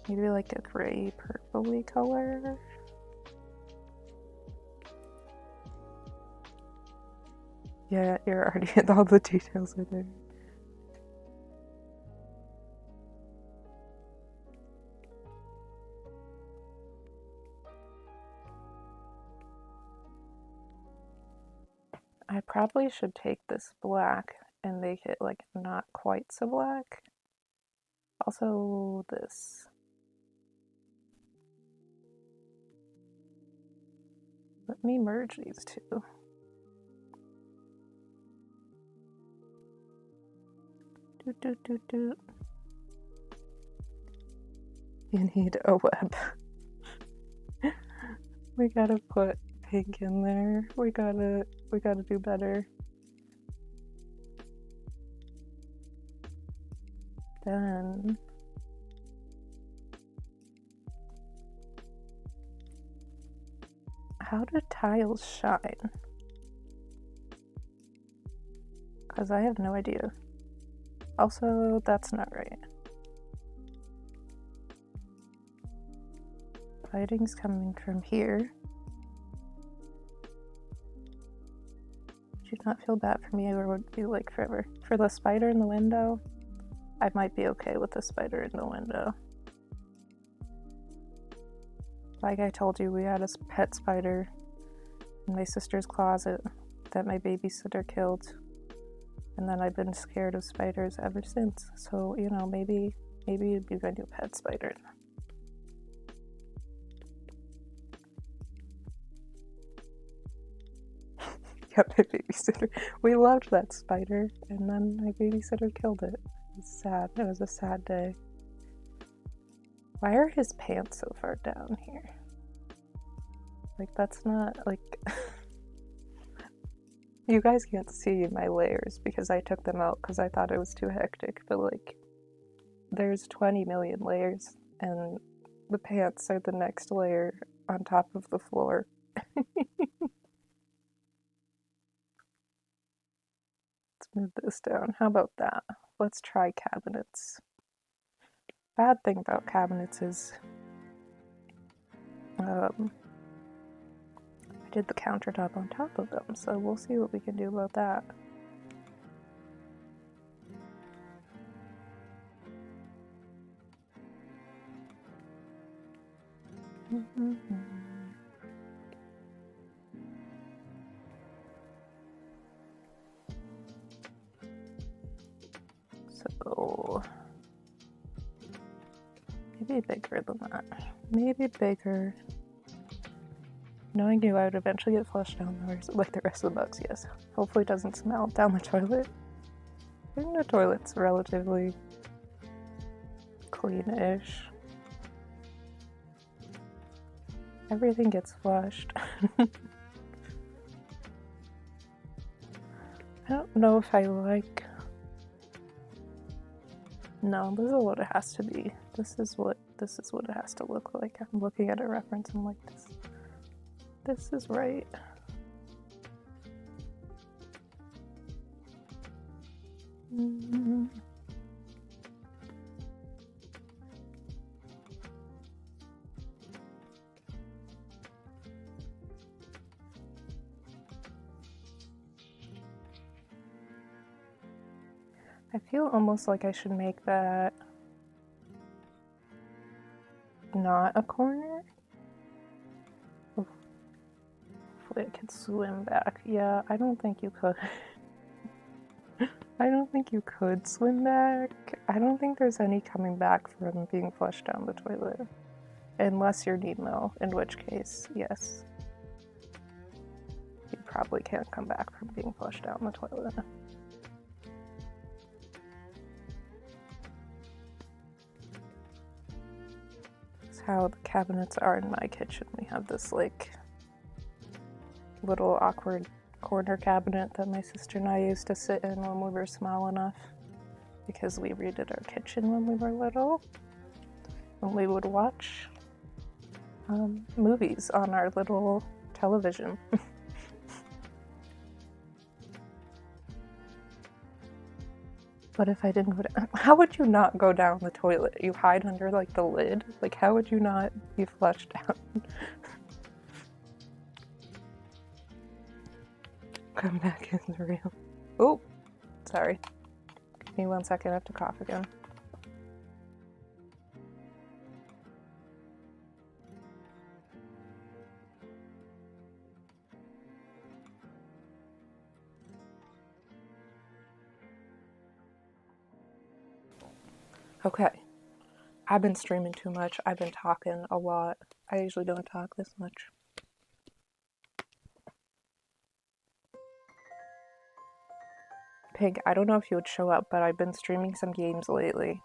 Maybe like a gray purpley color. Yeah, you're already all the details are there. I probably should take this black and make it like not quite so black. Also this. Let me merge these two. Do. You need a web. We gotta put pink in there. We gotta do better. Then how do tiles shine? Because I have no idea. Also, that's not right. Lighting's coming from here. not feel bad for me, or would be like forever. For the spider in the window, I might be okay with the spider in the window. Like I told you, we had a pet spider in my sister's closet that my babysitter killed. And then I've been scared of spiders ever since. So, you know, maybe it'd be my new pet spider. Yeah, my babysitter. We loved that spider, and then my babysitter killed it. It was sad. It was a sad day. Why are his pants so far down here? Like, that's not, like... You guys can't see my layers because I took them out because I thought it was too hectic, but like, there's 20 million layers, and the pants are the next layer on top of the floor. Let's move this down. How about that? Let's try cabinets. Bad thing about cabinets is I did the countertop on top of them, so we'll see what we can do about that. So maybe bigger than that. Maybe bigger. Knowing you, I would eventually get flushed down like the rest of the bugs, yes. Hopefully it doesn't smell down the toilet. I think the toilet's relatively clean-ish. Everything gets flushed. I don't know if I like... No, this is what it has to be. This is what it has to look like. I'm looking at a reference and I'm like, this is right. I feel almost like I should make that not a corner. Hopefully I can swim back. Yeah, I don't think you could. I don't think you could swim back. I don't think there's any coming back from being flushed down the toilet. Unless you're Nemo, in which case, yes. You probably can't come back from being flushed down the toilet. How the cabinets are in my kitchen. We have this like little awkward corner cabinet that my sister and I used to sit in when we were small enough, because we redid our kitchen when we were little, and we would watch movies on our little television. But if I didn't go down, how would you not go down the toilet? You hide under like the lid? Like, how would you not be flushed down? Come back in the real. Oh, sorry. Give me 1 second, I have to cough again. Okay, I've been streaming too much. I've been talking a lot. I usually don't talk this much. Pig, I don't know if you would show up, but I've been streaming some games lately.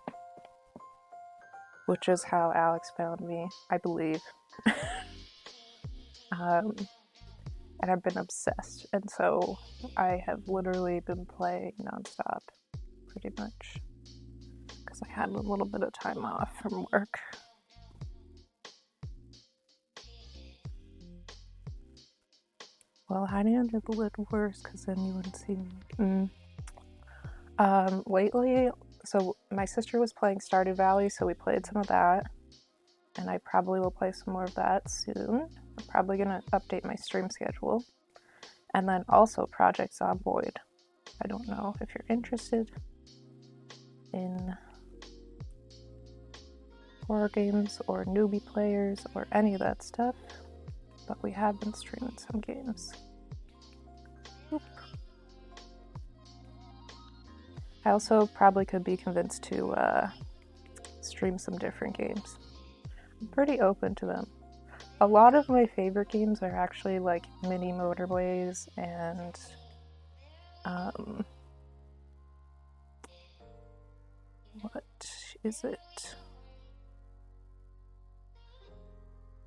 Which is how Alex found me, I believe. And I've been obsessed. And so I have literally been playing nonstop, pretty much. Because I had a little bit of time off from work. Well, hiding under the lid worse, because then you wouldn't see me. Lately, so my sister was playing Stardew Valley, so we played some of that. And I probably will play some more of that soon. I'm probably going to update my stream schedule. And then also Project Zomboid. I don't know if you're interested in horror games or newbie players or any of that stuff, but we have been streaming some games. Oop. I also probably could be convinced to stream some different games. I'm pretty open to them. A lot of my favorite games are actually like mini motorways and what is it?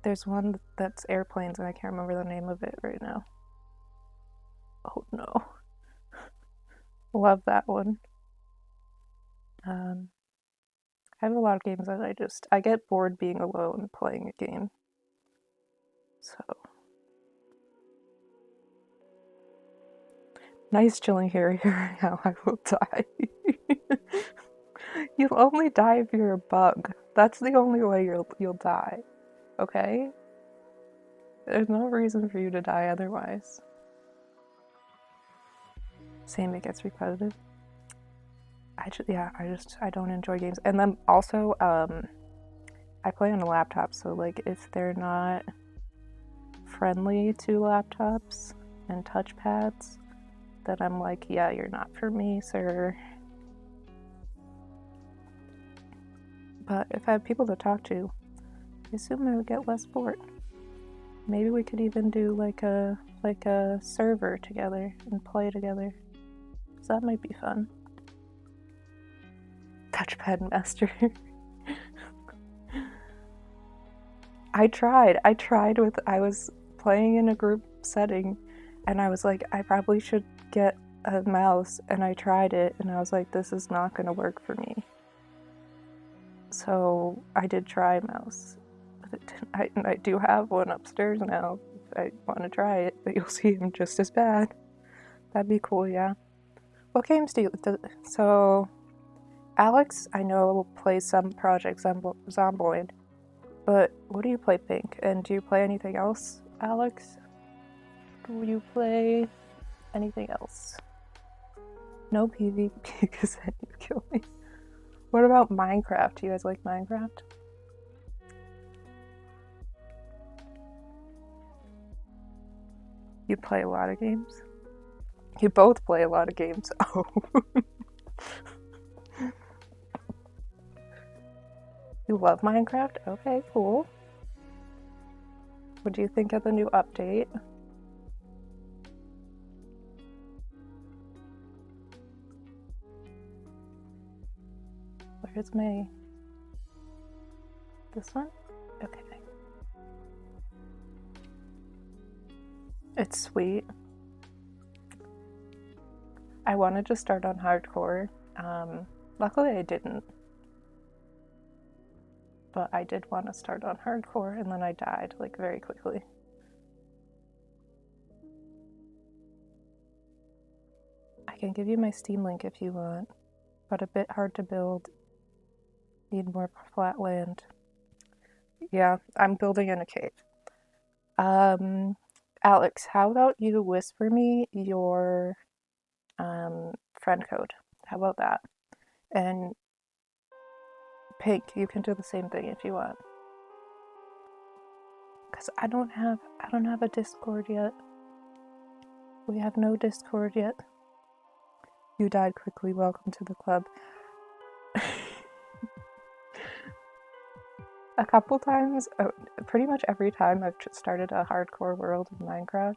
There's one that's airplanes and I can't remember the name of it right now. Oh no. Love that one. I have a lot of games that I get bored being alone playing a game. So. Nice chilling here now. I will die. You'll only die if you're a bug. That's the only way you'll die. Okay? There's no reason for you to die otherwise. Same, it gets repetitive. I don't enjoy games. And then also, I play on a laptop, so like if they're not friendly to laptops and touchpads, then I'm like, yeah, you're not for me, sir. But if I have people to talk to, I assume I would get less bored. Maybe we could even do like a server together and play together. So that might be fun. Touchpad master. I was playing in a group setting and I was like, I probably should get a mouse, and I tried it and I was like, this is not gonna work for me. So I did try a mouse. I do have one upstairs now if I want to try it, but you'll see them just as bad. That'd be cool, yeah. What games do you... So, Alex, I know, plays some Project Zomboid, but what do you play, Pink? And do you play anything else, Alex? Do you play anything else? No PvP because then you kill me. What about Minecraft? Do you guys like Minecraft? You play a lot of games? You both play a lot of games. Oh. You love Minecraft? Okay, cool. What do you think of the new update? Where's May? This one? Okay. It's sweet. I wanted to start on hardcore. Luckily I didn't. But I did want to start on hardcore and then I died like very quickly. I can give you my Steam link if you want, but a bit hard to build. Need more flat land. Yeah, I'm building in a cave. Alex, how about you whisper me your friend code? How about that? And Pink, you can do the same thing if you want. Cause I don't have a Discord yet. We have no Discord yet. You died quickly. Welcome to the club. A couple times, pretty much every time I've started a hardcore world of Minecraft,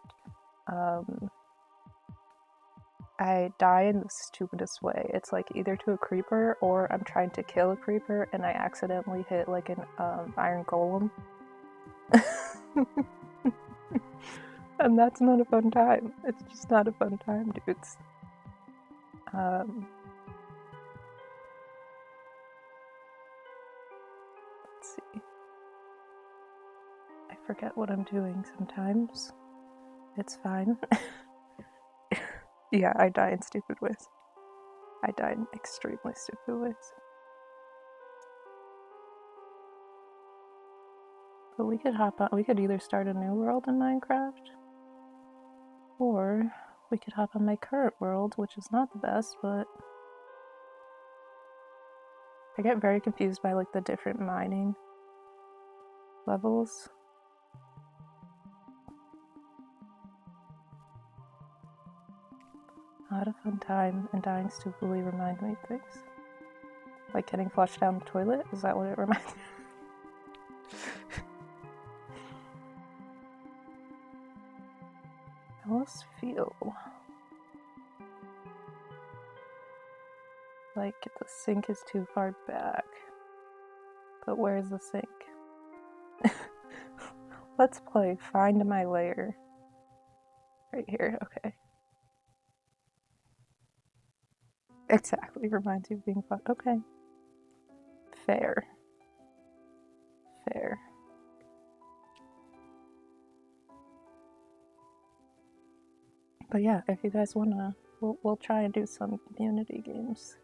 I die in the stupidest way. It's like either to a creeper or I'm trying to kill a creeper and I accidentally hit like an iron golem. And that's not a fun time. It's just not a fun time, dudes. Let's see. I forget what I'm doing sometimes. It's fine. Yeah, I die in stupid ways. I die in extremely stupid ways. But we could hop on. We could either start a new world in Minecraft. Or we could hop on my current world, which is not the best, but I get very confused by like the different mining levels. I had a fun time, and dying stupidly remind me of things. Like getting flushed down the toilet? Is that what it reminds me? I almost feel like the sink is too far back. But where's the sink? Let's play Find My Lair. Right here, okay. Exactly, reminds you of being fun. Okay. Fair. Fair. But yeah, if you guys wanna, we'll try and do some community games.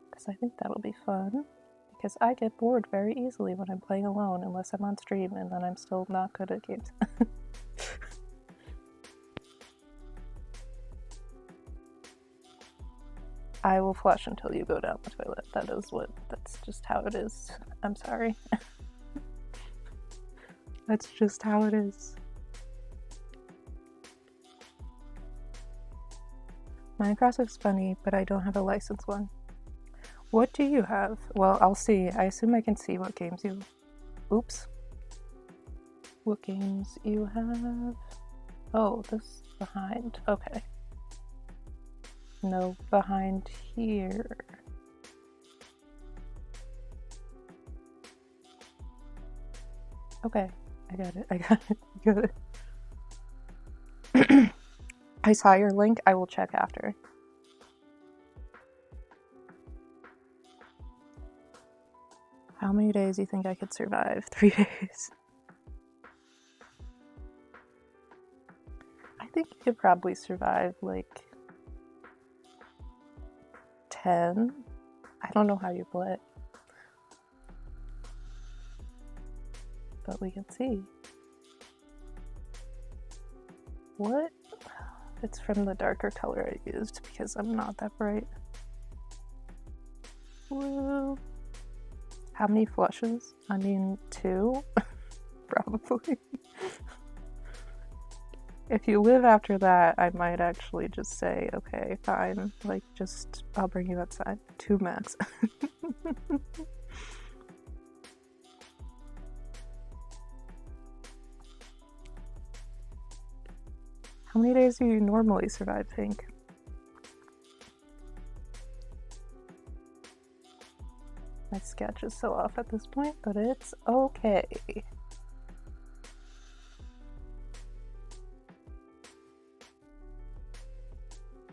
Because I think that'll be fun. Because I get bored very easily when I'm playing alone, unless I'm on stream, and then I'm still not good at games. I will flush until you go down the toilet. That's just how it is. I'm sorry. That's just how it is. Minecraft is funny, but I don't have a licensed one. What do you have? Well, I'll see. I assume I can see what games you... Oops. What games you have? Oh, this behind. Okay. No, behind here. Okay, I got it. I got it. I saw your link. I will check after. How many days do you think I could survive? 3 days. I think you could probably survive like 10. I don't know how you play. But we can see. What? It's from the darker color I used because I'm not that bright. Woo. How many flushes? I mean, 2? Probably. If you live after that, I might actually just say, okay, fine. Like, just, I'll bring you outside. 2 max. How many days do you normally survive, Pink? My sketch is so off at this point, but it's okay.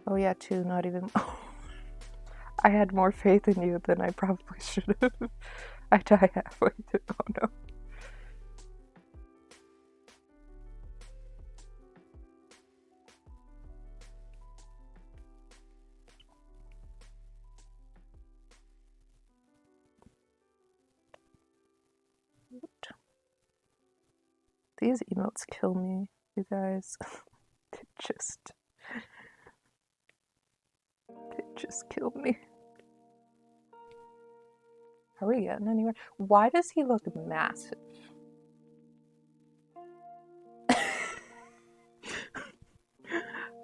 Oh yeah, 2, not even... I had more faith in you than I probably should have. I die halfway through. Oh no. These emotes kill me, you guys. They just kill me. Are we getting anywhere? Why does he look massive?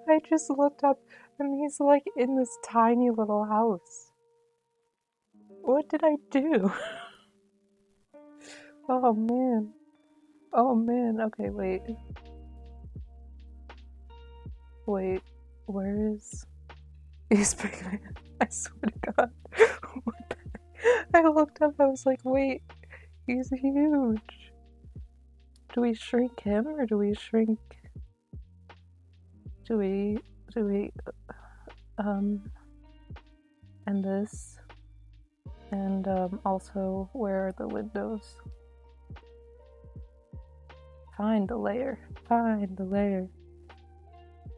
I just looked up and he's like in this tiny little house. What did I do? Oh man. Oh man. Okay, wait. Wait. Where is... He's big. I swear to God. What the... I looked up, I was like, wait. He's huge. Do we shrink him or do we shrink... Do we... And this... And also, where are the windows? Find the layer. Find the layer.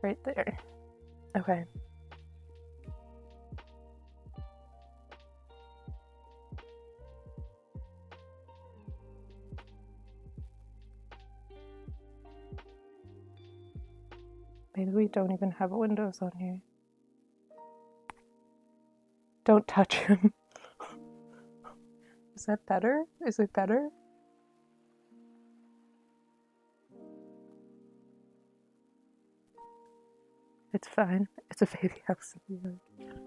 Right there. Okay. Maybe we don't even have windows on here. Don't touch him. Is that better? Is it better? It's fine. It's a baby house in New York.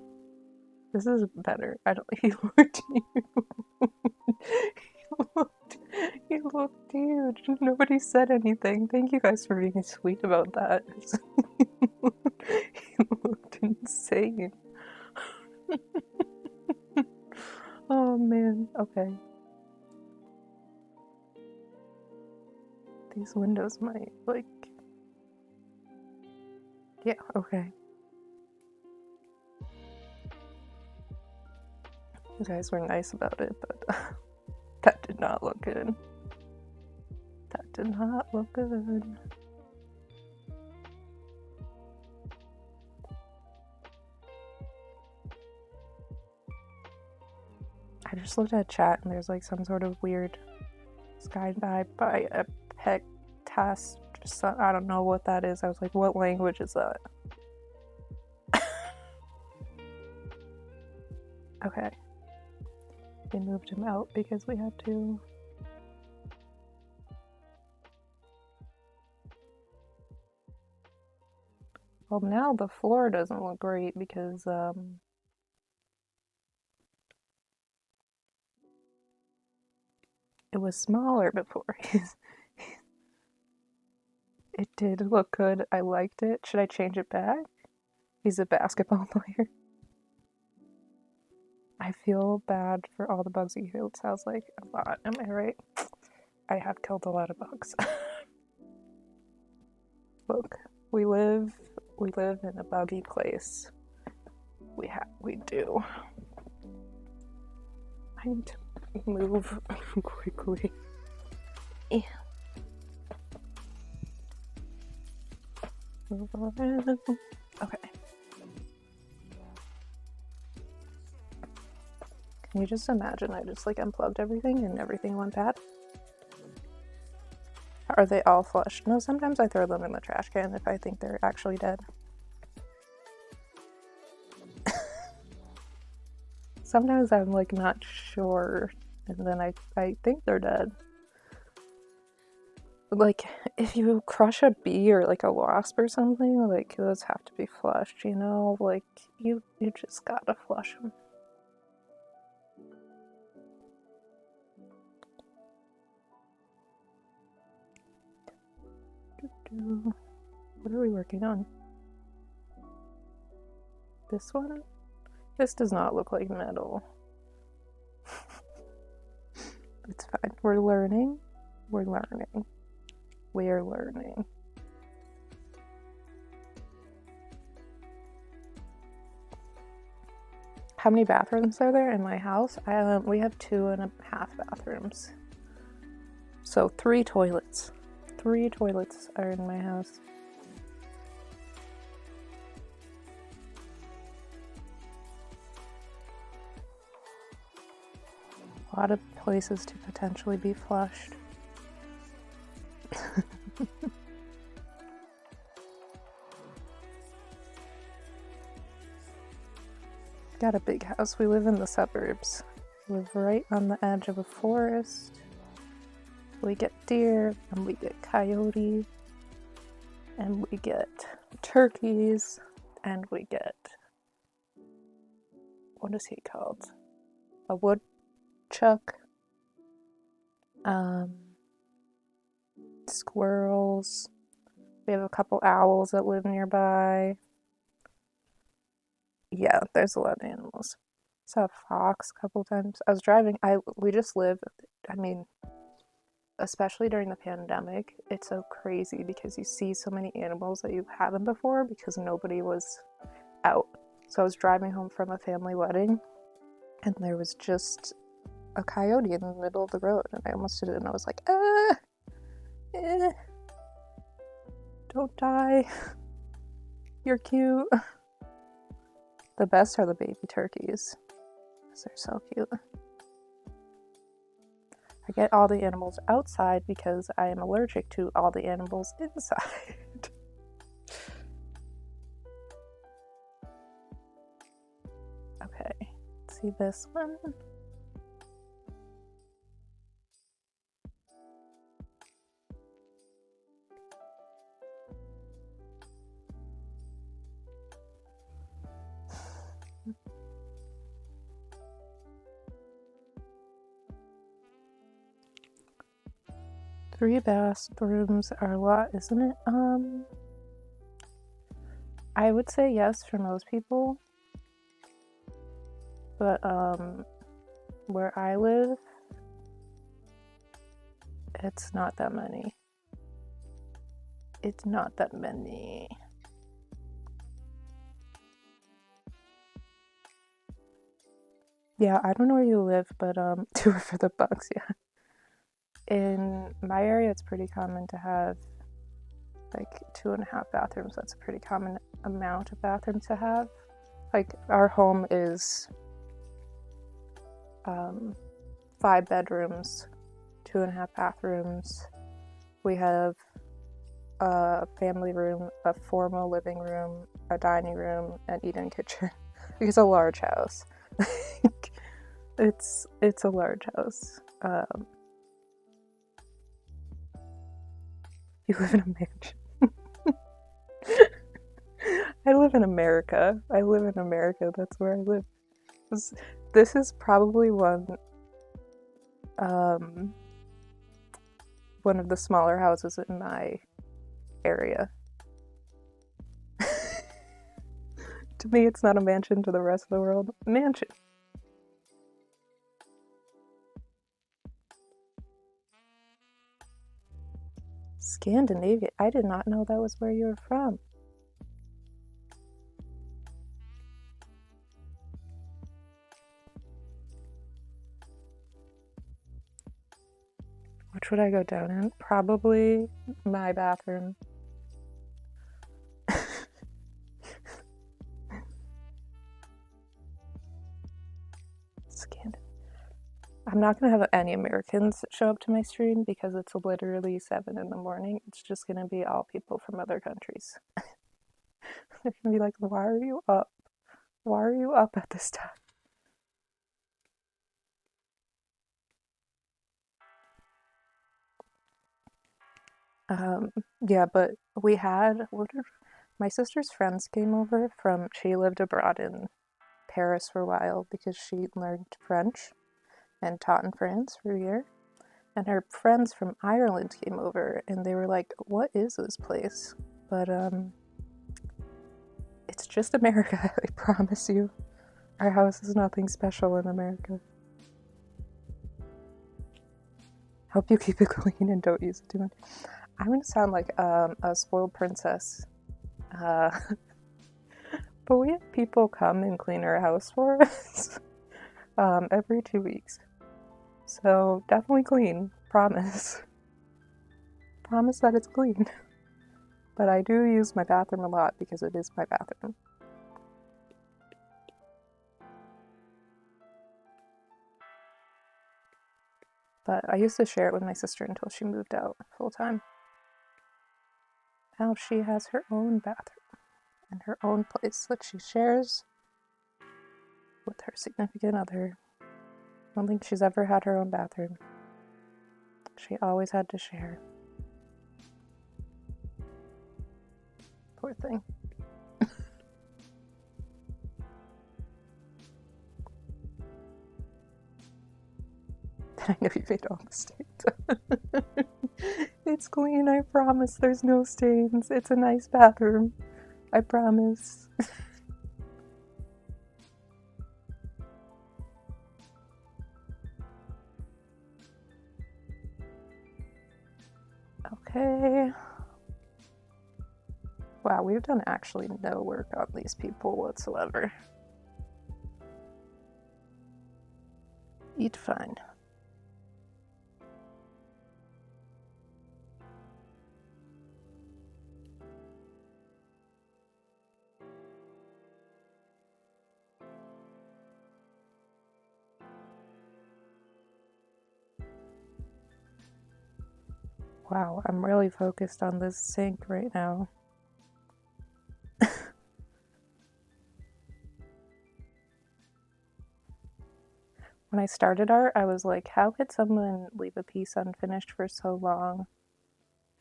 This is better. I don't. He looked he looked huge. Nobody said anything. Thank you guys for being sweet about that. He looked insane. Oh man. Okay. These windows might, like... Yeah, okay. You guys were nice about it, but that did not look good. That did not look good. I just looked at chat and there's like some sort of weird skydive by a pet test. I don't know what that is. I was like, what language is that? Okay. They moved him out because we had to. Well, now the floor doesn't look great because it was smaller before. It did look good. I liked it. Should I change it back? He's a basketball player. I feel bad for all the bugs he killed. Sounds like a lot. Am I right? I have killed a lot of bugs. Look, we live in a buggy place. We do. I need to move quickly. Yeah. Move around. Okay. Can you just imagine I just like unplugged everything and everything went bad? Are they all flushed? No, sometimes I throw them in the trash can if I think they're actually dead. Sometimes I'm like not sure and then I think they're dead. Like if you crush a bee or like a wasp or something, like those have to be flushed, you know? Like you just gotta flush them. What are we working on? This one? This does not look like metal. It's fine. We're learning. We're learning. We're learning. How many bathrooms are there in my house? We have 2.5 bathrooms. So 3 toilets. 3 toilets are in my house. A lot of places to potentially be flushed. Got a big house. We live in the suburbs. We live right on the edge of a forest. We get deer, and we get coyote, and we get turkeys, and we get, what is he called? A woodchuck. Squirrels. We have a couple owls that live nearby. Yeah, there's a lot of animals. Saw a fox a couple times. I was driving. We just live. I mean, especially during the pandemic, it's so crazy because you see so many animals that you haven't before because nobody was out. So I was driving home from a family wedding, and there was just a coyote in the middle of the road, and I almost did it, and I was like, don't die. You're cute. The best are the baby turkeys, because they're so cute. I get all the animals outside because I am allergic to all the animals inside. Okay, let's see this one. Three bathrooms are a lot, isn't it? I would say yes for most people, but where I live, it's not that many. It's not that many. Yeah, I don't know where you live, but two for the bucks, yeah. In my area, it's pretty common to have like 2.5 bathrooms. That's a pretty common amount of bathrooms to have. Like, our home is 5 bedrooms, 2.5 bathrooms. We have a family room, a formal living room, a dining room, an eat-in kitchen. It's a large house. it's a large house. You live in a mansion. I live in America. That's where I live. This is probably one of the smaller houses in my area. To me, it's not a mansion. To the rest of the world, mansion. Scandinavia. I did not know that was where you were from. Which would I go down in? Probably my bathroom. I'm not going to have any Americans show up to my stream because it's literally 7 in the morning. It's just going to be all people from other countries. They're going to be like, why are you up? Why are you up at this time? Yeah, but we had, my sister's friends came over from, she lived abroad in Paris for a while because she learned French and taught in France for a year. And her friends from Ireland came over and they were like, what is this place? But it's just America, I promise you. Our house is nothing special in America. Hope you keep it clean and don't use it too much. I'm gonna sound like a spoiled princess. But we have people come and clean our house for us every 2 weeks. So definitely clean, promise. Promise that it's clean. But I do use my bathroom a lot because it is my bathroom. But I used to share it with my sister until she moved out full time. Now she has her own bathroom and her own place that she shares with her significant other. I don't think she's ever had her own bathroom. She always had to share. Poor thing. I know you made all the stains. It's clean, I promise. There's no stains. It's a nice bathroom. I promise. Okay. Wow, we've done actually no work on these people whatsoever. Eat fine. Wow, I'm really focused on this sink right now. when I started art, I was like, how could someone leave a piece unfinished for so long?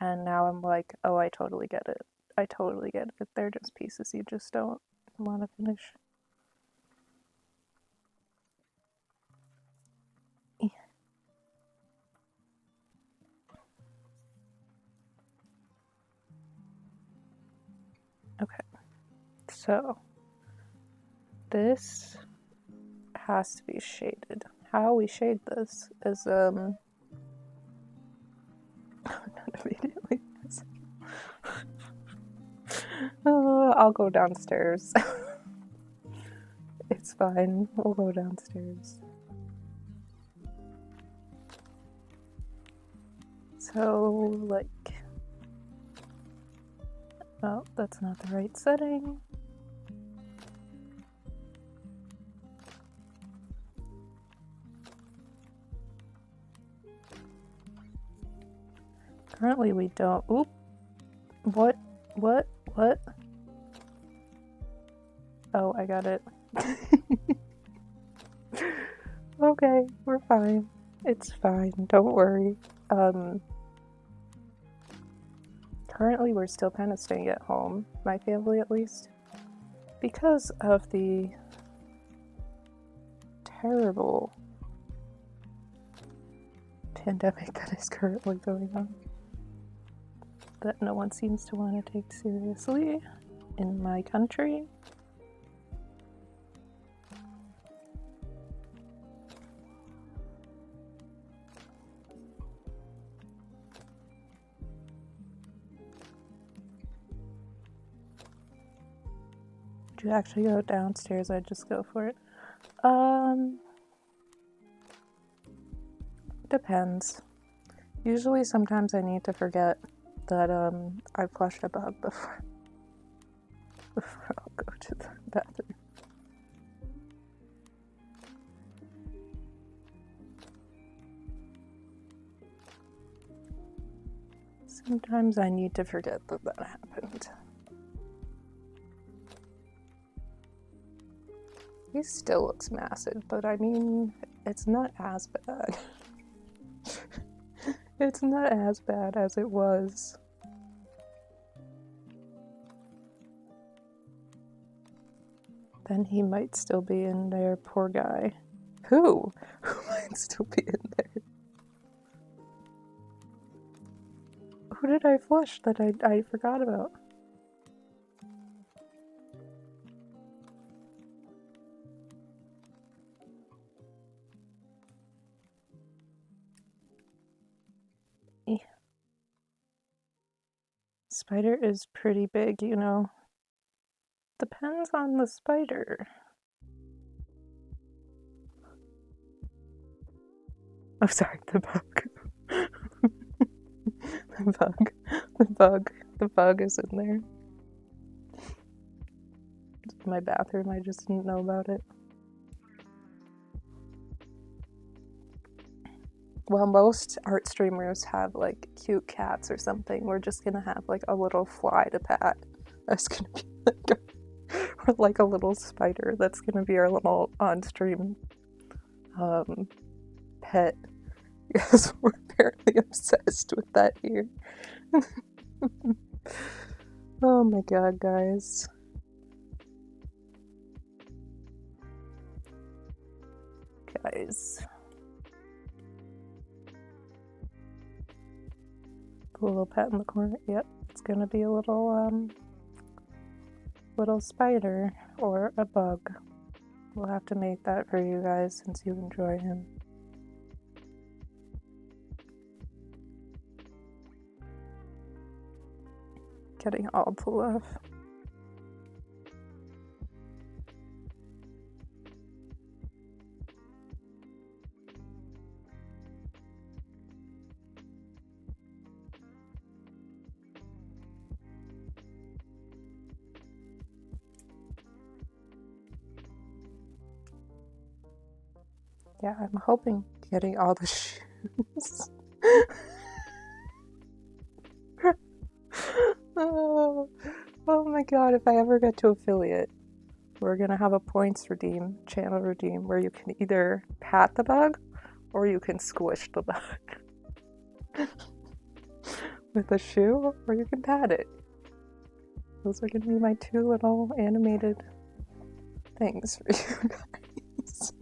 And now I'm like, oh, I totally get it. I totally get it. They're just pieces you just don't want to finish. Okay, so this has to be shaded. How we shade this is not immediately. I'll go downstairs. It's fine. We'll go downstairs. So, like, oh, that's not the right setting. Currently we don't. Oop. What? Oh, I got it. Okay, we're fine. It's fine. Don't worry. Currently we're still kind of staying at home, my family at least, because of the terrible pandemic that is currently going on that no one seems to want to take seriously in my country. Would you actually go downstairs? I'd just go for it. Depends. Usually sometimes I need to forget that I flushed a bug before I'll go to the bathroom. Sometimes I need to forget that that happened. He still looks massive, but I mean, it's not as bad. It's not as bad as it was. Then he might still be in there, poor guy. Who? Who might still be in there? Who did I flush that I forgot about? Spider is pretty big, you know. Depends on the spider. Oh, sorry, the bug. The bug is in there. It's in my bathroom, I just didn't know about it. Well, most art streamers have like cute cats or something. We're just gonna have like a little fly to pat. That's gonna be like or like a little spider. That's gonna be our little on-stream pet. Because we're apparently obsessed with that here. Oh my god, guys. A little pet in the corner. Yep, it's gonna be a little spider or a bug. We'll have to make that for you guys since you enjoy him. Getting all the love. Yeah, I'm hoping getting all the shoes. Oh my god, if I ever get to affiliate, we're gonna have a points redeem, channel redeem, where you can either pat the bug or you can squish the bug with a shoe, or you can pat it. Those are gonna be my 2 little animated things for you guys.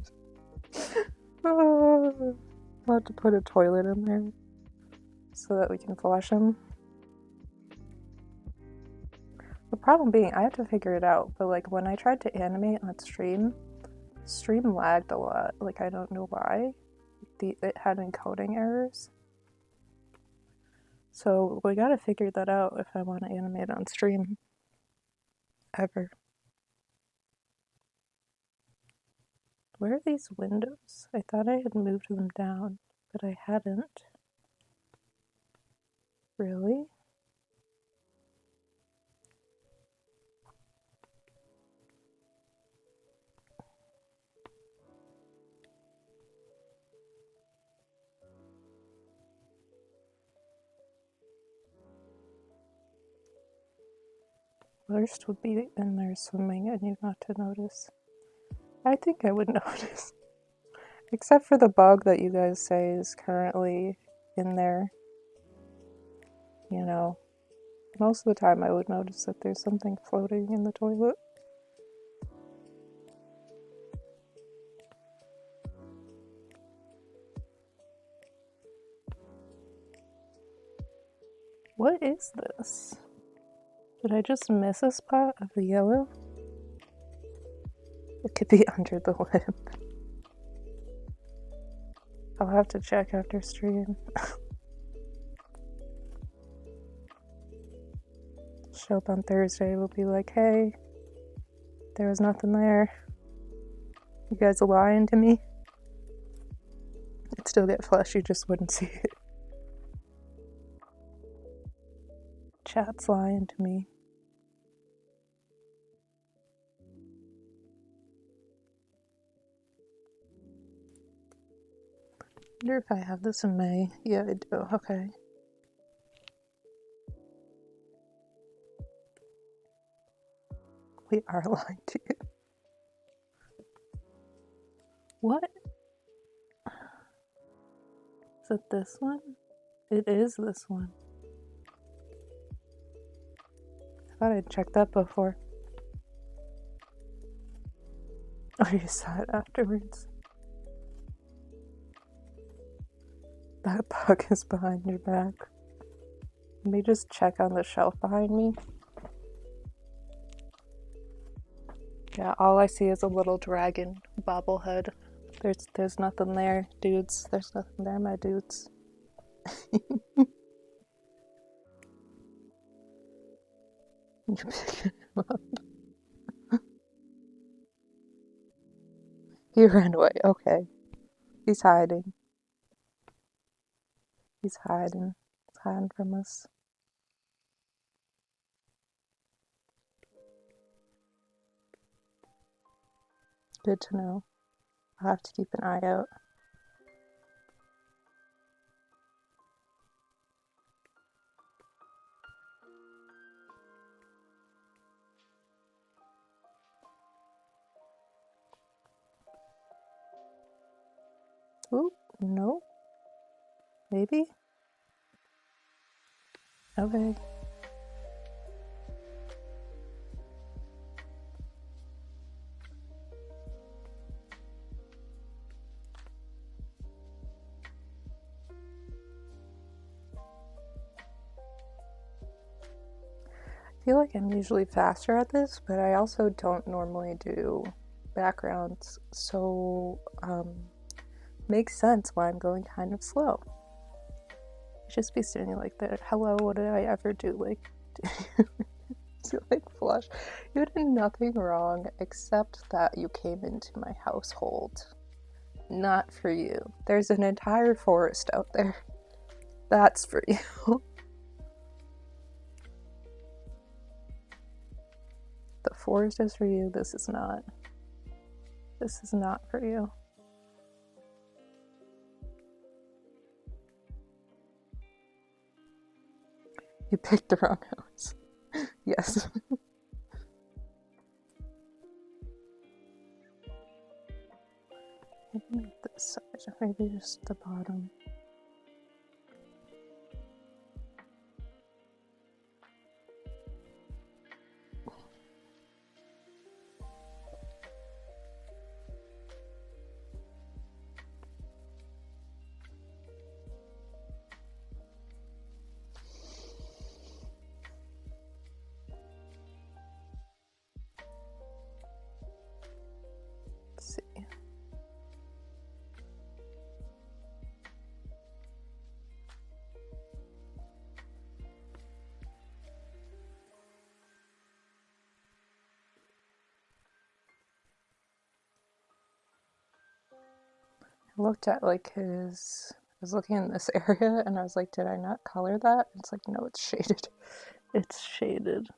Oh, I'll have to put a toilet in there so that we can flush them. The problem being, I have to figure it out, but like when I tried to animate on stream lagged a lot. Like I don't know why. It had encoding errors. So we gotta figure that out if I want to animate on stream. Ever. Where are these windows? I thought I had moved them down, but I hadn't. Really? Worst would be in there swimming and you not to notice. I think I would notice. Except for the bug that you guys say is currently in there. You know, most of the time I would notice that there's something floating in the toilet. What is this? Did I just miss a spot of the yellow? It could be under the lip. I'll have to check after stream. Show up on Thursday, we'll be like, hey, there was nothing there. You guys are lying to me? It'd still get flushed, you just wouldn't see it. Chat's lying to me. I wonder if I have this in May. Yeah, I do. Okay. We are lying to you. What? Is it this one? It is this one. I thought I'd checked that before. Oh, you saw it afterwards. That bug is behind your back. Let me just check on the shelf behind me. Yeah, all I see is a little dragon bobblehead. There's nothing there, dudes. There's nothing there, my dudes. You pick him up. He ran away. Okay. He's hiding. He's hiding. He's hiding from us. Good to know. I'll have to keep an eye out. Ooh, no. Maybe? Okay. I feel like I'm usually faster at this, but I also don't normally do backgrounds, so makes sense why I'm going kind of slow. I just be standing like that. Hello, what did I ever do? Like, to like flush. You did nothing wrong except that you came into my household. Not for you. There's an entire forest out there. That's for you. The forest is for you. This is not. This is not for you. You picked the wrong house. Yes. Maybe not this side, maybe just the bottom. Let's see. I looked at like his, I was looking in this area and I was like, did I not color that? It's like, no, it's shaded. It's shaded.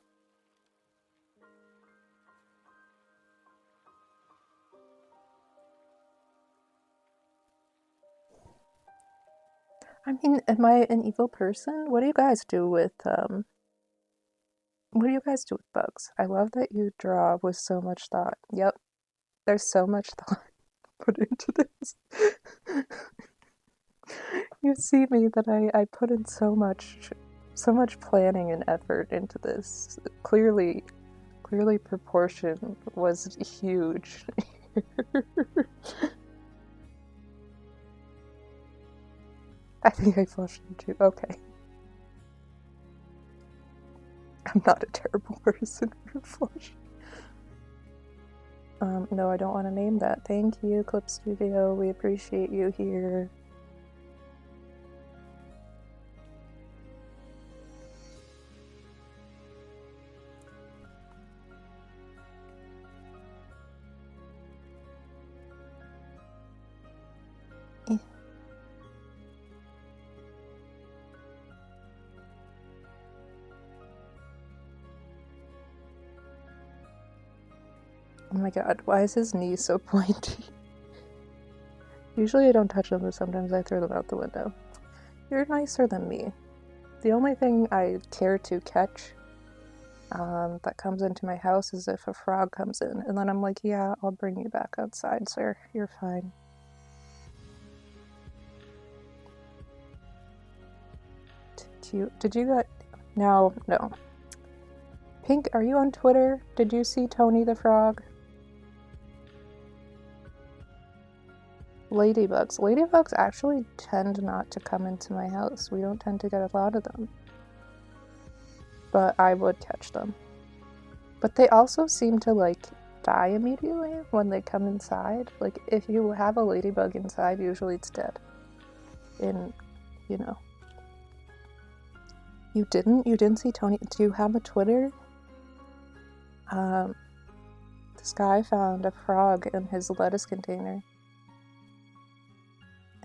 I mean, am I an evil person? What do you guys do with, what do you guys do with bugs? I love that you draw with so much thought. Yep, there's so much thought put into this. You see me that I put in so much planning and effort into this. Clearly proportion was huge. I think I flushed him too. Okay. I'm not a terrible person for flush. No, I don't want to name that. Thank you, Clip Studio. We appreciate you here. Oh my god, why is his knee so pointy? Usually I don't touch them, but sometimes I throw them out the window. You're nicer than me. The only thing I care to catch that comes into my house is if a frog comes in, and then I'm like, yeah, I'll bring you back outside, sir. You're fine. Did you get... No. Pink, are you on Twitter? Did you see Tony the Frog? Ladybugs. Ladybugs actually tend not to come into my house. We don't tend to get a lot of them. But I would catch them. But they also seem to, like, die immediately when they come inside. Like, if you have a ladybug inside, usually it's dead. You know. You didn't see Tony? Do you have a Twitter? This guy found a frog in his lettuce container.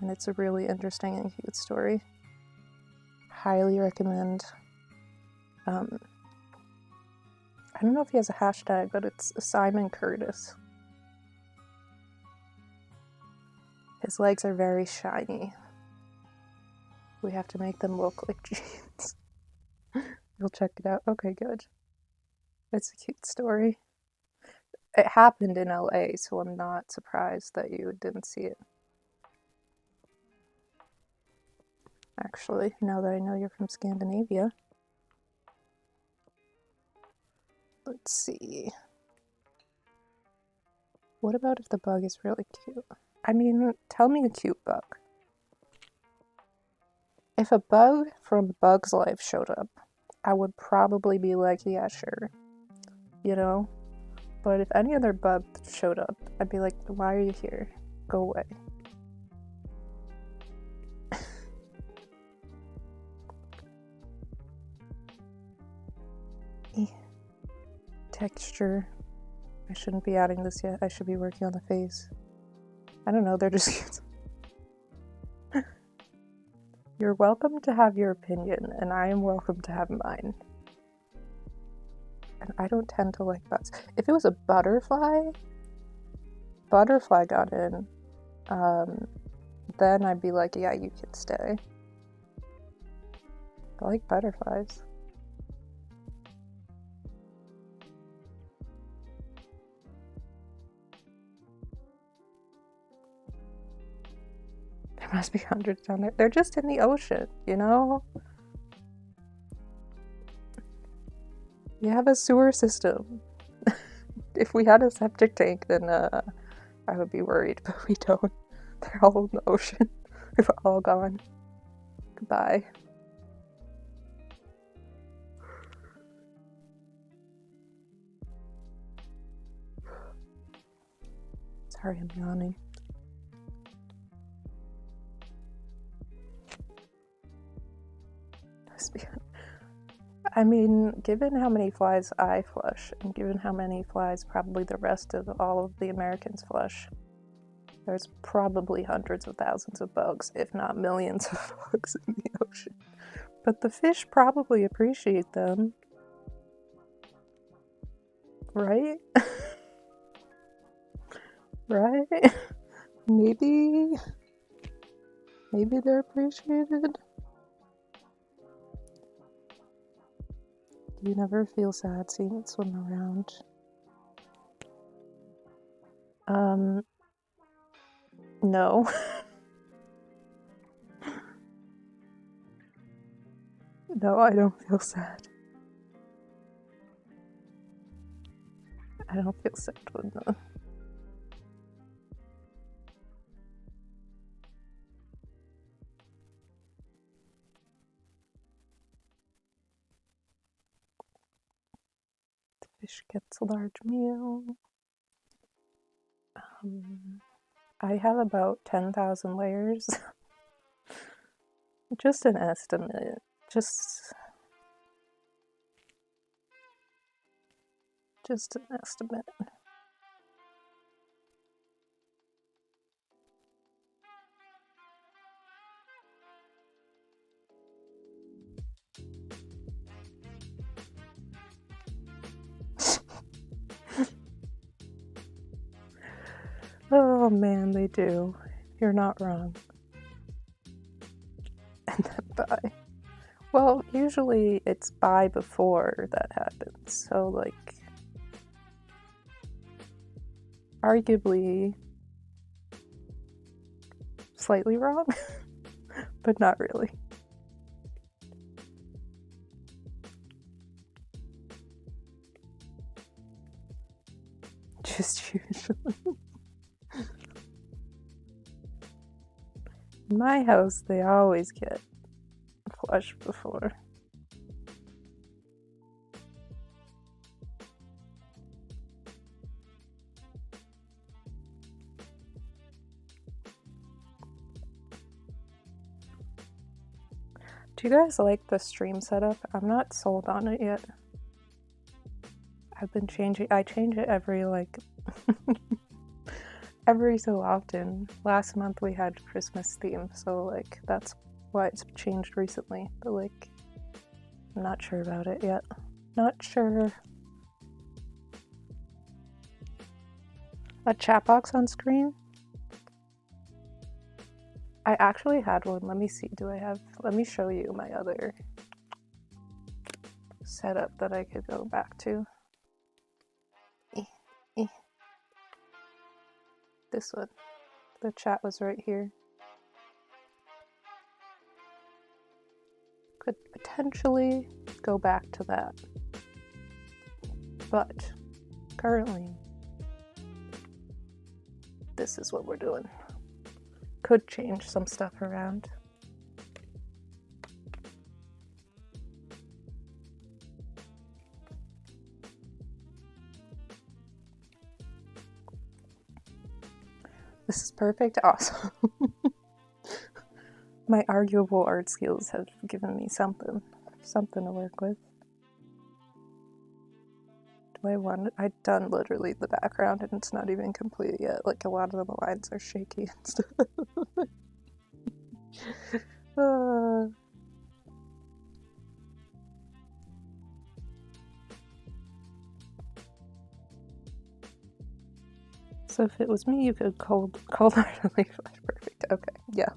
And it's a really interesting and cute story. Highly recommend. I don't know if he has a hashtag, but it's Simon Curtis. His legs are very shiny. We have to make them look like jeans. You'll check it out. Okay, good. It's a cute story. It happened in LA, so I'm not surprised that you didn't see it. Actually, now that I know you're from Scandinavia. Let's see. What about if the bug is really cute? I mean, tell me a cute bug. If a bug from Bug's Life showed up, I would probably be like, yeah, sure. You know? But if any other bug showed up, I'd be like, why are you here? Go away. Texture. I shouldn't be adding this yet. I should be working on the face. I don't know, they're just cute. You're welcome to have your opinion, and I am welcome to have mine. And I don't tend to like bugs. If it was a butterfly got in, then I'd be like, yeah, you can stay. I like butterflies. There must be hundreds down there. They're just in the ocean, you know? We have a sewer system. If we had a septic tank, then I would be worried, but we don't. They're all in the ocean. They've all gone. Goodbye. Sorry, I'm yawning. I mean, given how many flies I flush, and given how many flies probably the rest of all of the Americans flush, there's probably hundreds of thousands of bugs, if not millions of bugs in the ocean. But the fish probably appreciate them. Right? Right? Maybe they're appreciated. Do you never feel sad seeing it swim around? No. No, I don't feel sad. I don't feel sad when the fish gets a large meal. I have about 10,000 layers. Just an estimate. Just an estimate. Oh man, they do. You're not wrong. And then bye. Well, usually it's bye before that happens. So, like, arguably slightly wrong, but not really. Just usually. In my house, they always get flushed before. Do you guys like the stream setup? I'm not sold on it yet. I've been I change it every, like, every so often. Last month we had Christmas theme, so, like, that's why it's changed recently. But, like, I'm not sure about it yet. Not sure. A chat box on screen? I actually had one. Let me see. Let me show you my other setup that I could go back to. This one. The chat was right here. Could potentially go back to that. But currently, this is what we're doing. Could change some stuff around. This is perfect. Awesome. My arguable art skills have given me something to work with. Do I want it? I've done literally the background and it's not even complete yet. Like, a lot of the lines are shaky and stuff. So if it was me, you could cold-heartedly flash. Perfect. Okay. Yeah.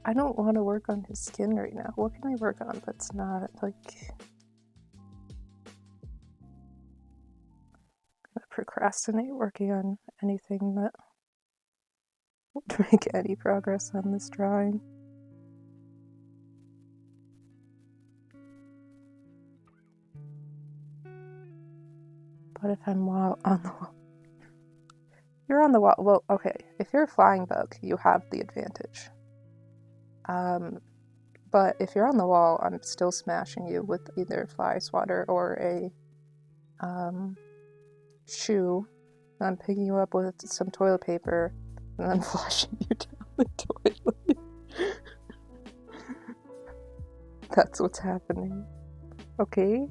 I don't want to work on his skin right now. What can I work on that's not, like... I'm gonna procrastinate working on anything that would make any progress on this drawing. But if I'm on the wall, you're on the wall. Well, okay, if you're a flying bug, you have the advantage. But if you're on the wall, I'm still smashing you with either fly swatter or a shoe. And I'm picking you up with some toilet paper and then flushing you down the toilet. That's what's happening. Okay?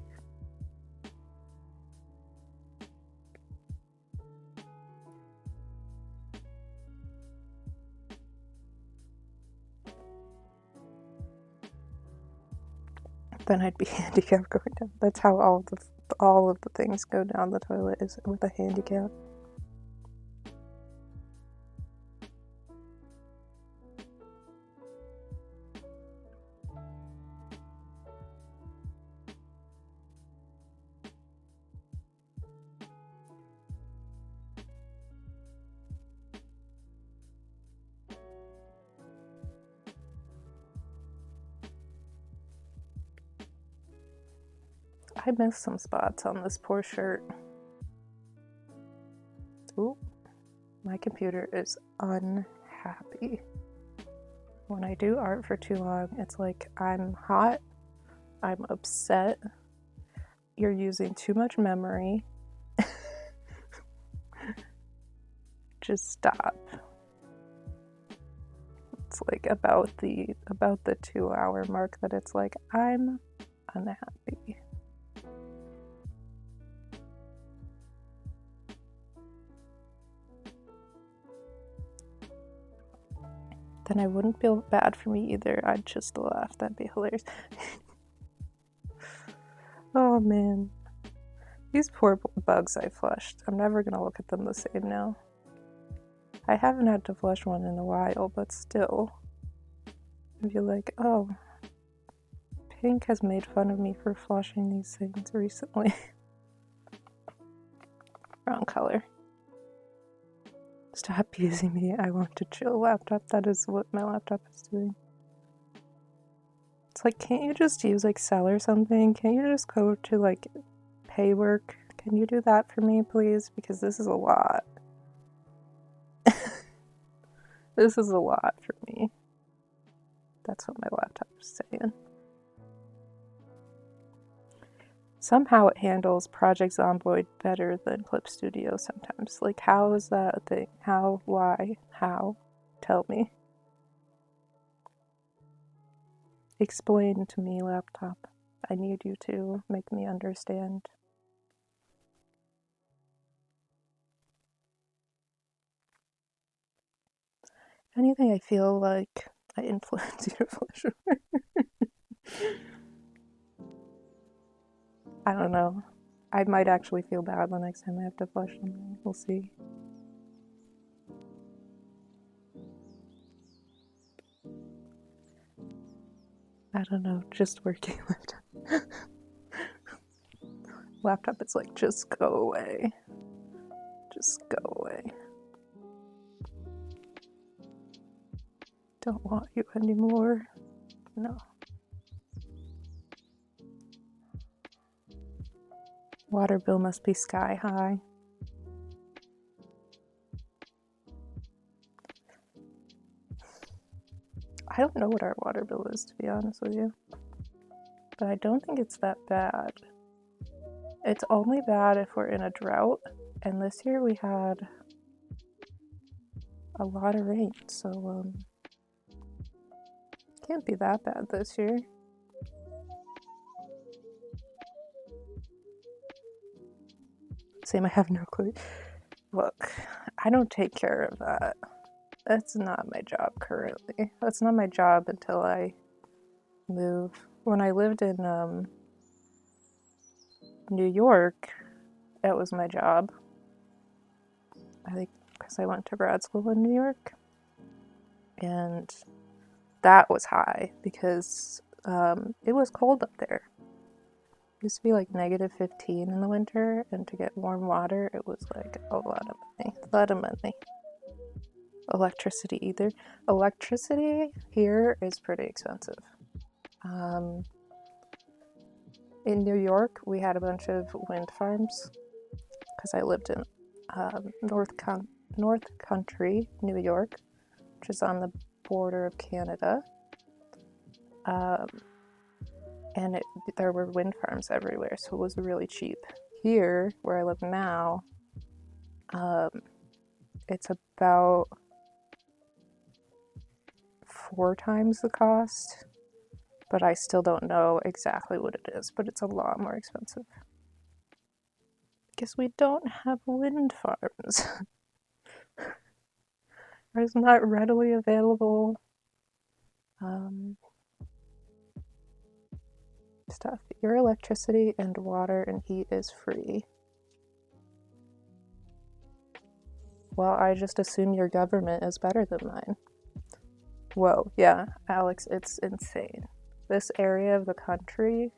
Then I'd be handicapped going down. That's how all of the things go down the toilet, is with a handicap. I missed some spots on this poor shirt. Ooh, my computer is unhappy. When I do art for too long, it's like I'm hot, I'm upset, you're using too much memory. Just stop. It's like about the 2 hour mark that it's like I'm unhappy. Then I wouldn't feel bad for me either. I'd just laugh. That'd be hilarious. Oh man. These poor bugs I flushed. I'm never gonna look at them the same now. I haven't had to flush one in a while, but still. I'd be like, oh, Pink has made fun of me for flushing these things recently. Wrong color. Stop using me. I want to chill laptop. That is what my laptop is doing. It's like, can't you just use Excel or something? Can't you just go to like pay work? Can you do that for me, please? Because this is a lot. This is a lot for me. That's what my laptop is saying. Somehow it handles Project Zomboid better than Clip Studio sometimes. Like, how is that a thing? How? Why? How? Tell me. Explain to me, laptop. I need you to make me understand. If anything, I feel like I influence you to flush over. I don't know. I might actually feel bad the next time I have to flush something. We'll see. I don't know. Just working laptop. Laptop is like, just go away. Just go away. Don't want you anymore. No. Water bill must be sky high. I don't know what our water bill is, to be honest with you. But I don't think it's that bad. It's only bad if we're in a drought. And this year we had a lot of rain, so can't be that bad this year. Same, I have no clue. Look, I don't take care of that. That's not my job currently. That's not my job until I move. When I lived in New York, that was my job. I think because I went to grad school in New York. And that was high because it was cold up there. used to be like -15 in the winter, and to get warm water, it was like a lot of money. A lot of money. Electricity either. Electricity here is pretty expensive. In New York, we had a bunch of wind farms because I lived in North Country, New York, which is on the border of Canada. And there were wind farms everywhere, so it was really cheap. Here, where I live now, it's about 4 times the cost, but I still don't know exactly what it is, but it's a lot more expensive. Because we don't have wind farms. It's not readily available stuff. Your electricity and water and heat is free. Well, I just assume your government is better than mine. Whoa, yeah, Alex, it's insane. This area of the country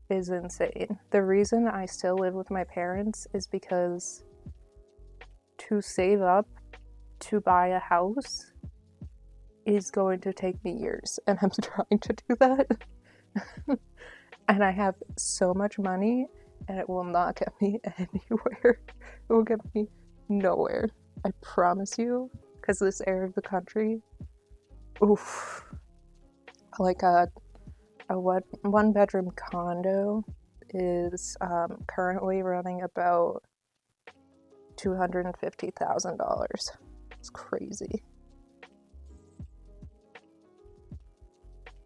is insane. The reason I still live with my parents is because to save up to buy a house is going to take me years, and I'm trying to do that. And I have so much money, and it will not get me anywhere. It will get me nowhere. I promise you, because this area of the country, oof. Like a 1-bedroom condo is currently running about $250,000. It's crazy.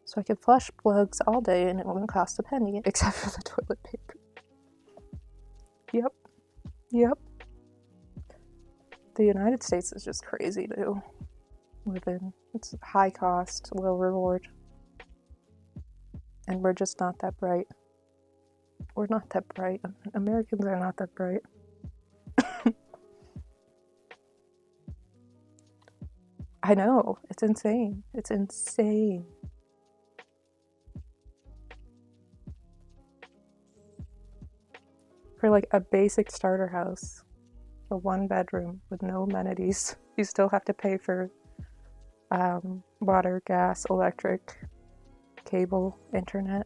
So I could flush plugs all day and it wouldn't cost a penny, except for the toilet paper. Yep. The United States is just crazy to live in. It's high cost, low reward. And we're just not that bright. We're not that bright. Americans are not that bright. I know. It's insane. It's insane. For like a basic starter house, a 1-bedroom with no amenities, you still have to pay for water, gas, electric, cable, internet.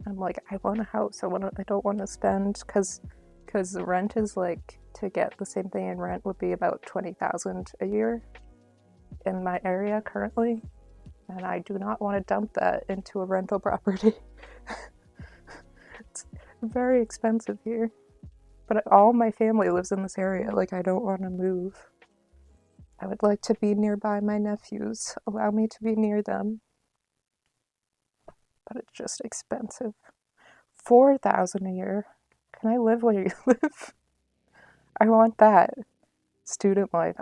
I'm like, I want a house. I don't want to spend, because the rent is like, to get the same thing in rent would be about $20,000 a year in my area currently, and I do not want to dump that into a rental property. It's very expensive here, but all my family lives in this area. Like, I don't want to move. I would like to be nearby my nephews. Allow me to be near them. But it's just expensive. $4,000 a year. Can I live where you live? I want that. Student life.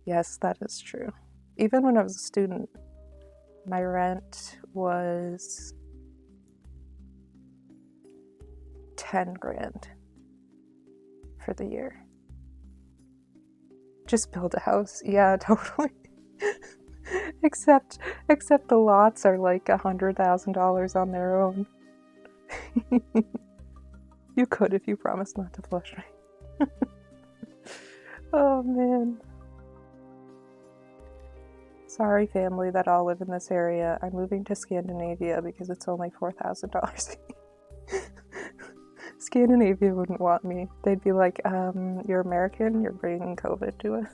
Yes, that is true. Even when I was a student, my rent was 10 grand for the year. Just build a house. Yeah, totally. Except the lots are like $100,000 on their own. You could if you promised not to flush me. Oh man. Sorry, family that all live in this area. I'm moving to Scandinavia because it's only $4,000. Scandinavia wouldn't want me. They'd be like, you're American, you're bringing COVID to us.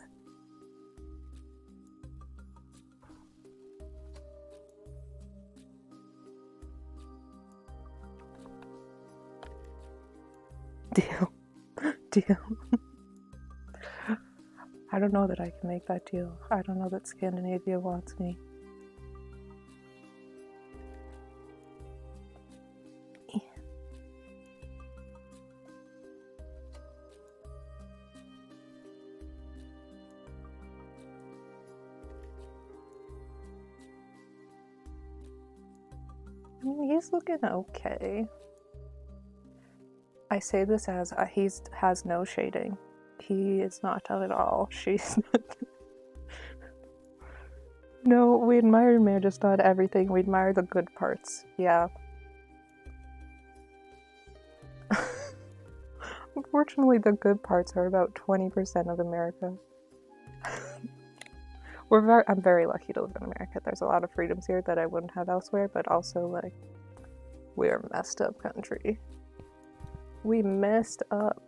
Deal. I don't know that I can make that deal. I don't know that Scandinavia wants me. I mean, he's looking okay. I say this as he has no shading. He is not at all. She's not. No, we admire just not everything. We admire the good parts. Yeah. Unfortunately, the good parts are about 20% of America. I'm very lucky to live in America. There's a lot of freedoms here that I wouldn't have elsewhere, but also, like, we're a messed up country. We messed up.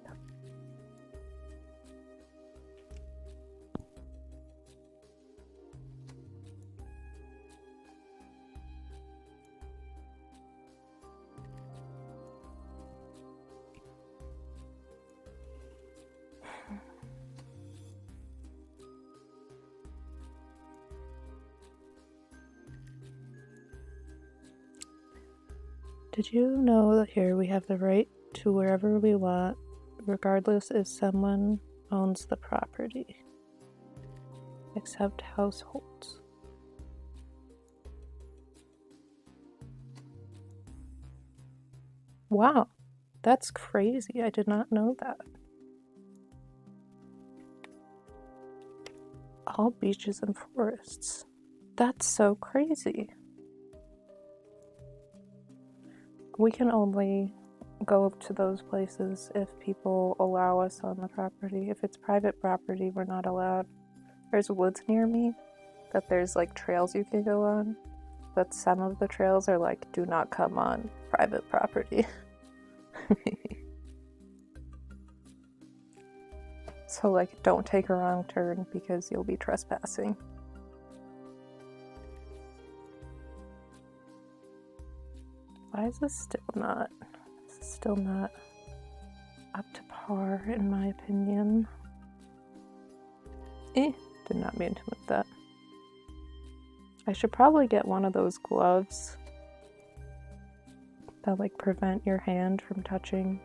Did you know that here we have the right to wherever we want, regardless if someone owns the property, except households? Wow, that's crazy. I did not know that. All beaches and forests. That's so crazy. We can only go to those places if people allow us on the property. If it's private property, we're not allowed. There's woods near me that there's like trails you can go on, but some of the trails are like, do not come on private property. So like, don't take a wrong turn because you'll be trespassing. Why is this still not up to par in my opinion? Did not mean to move that. I should probably get one of those gloves that like prevent your hand from touching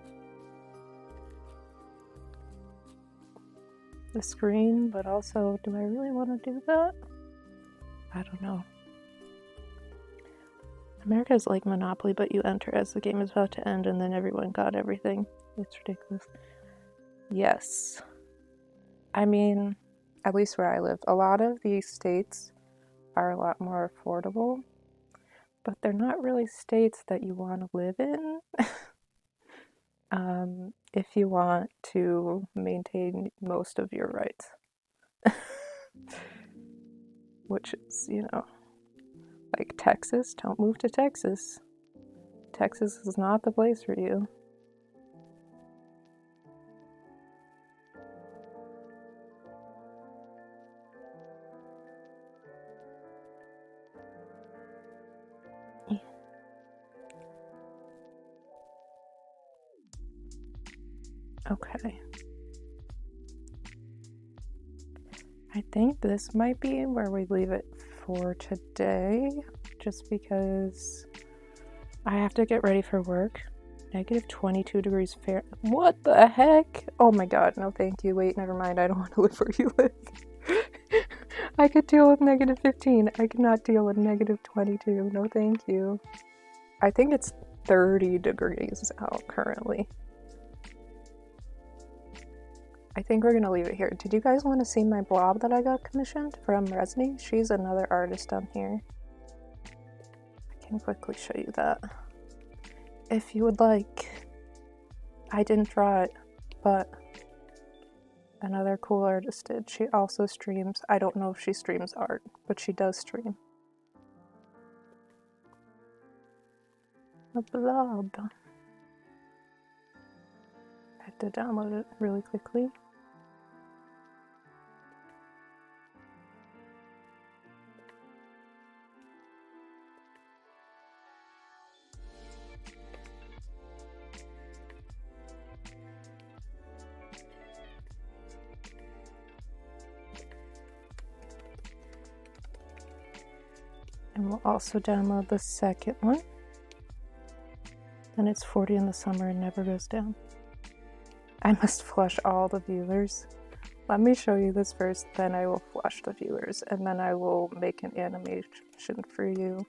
the screen, but also, do I really want to do that? I don't know. America is like Monopoly, but you enter as the game is about to end and then everyone got everything. It's ridiculous. Yes. I mean, at least where I live, a lot of these states are a lot more affordable, but they're not really states that you want to live in. If you want to maintain most of your rights. Which is, you know, like Texas, don't move to Texas. Texas is not the place for you. Okay. I think this might be where we leave it for today, just because I have to get ready for work. Negative 22 degrees Fahrenheit. What the heck? Oh my god, no thank you. Wait, never mind. I don't want to live where you live. I could deal with negative 15. I cannot deal with negative 22. No thank you. I think it's 30 degrees out currently. I think we're going to leave it here. Did you guys want to see my blob that I got commissioned from Resni? She's another artist on here. I can quickly show you that if you would like. I didn't draw it, but another cool artist did. She also streams. I don't know if she streams art, but she does stream. A blob. I have to download it really quickly. And we'll also download the second one. And it's 40 in the summer and never goes down. I must flush all the viewers. Let me show you this first, then I will flush the viewers, and then I will make an animation for you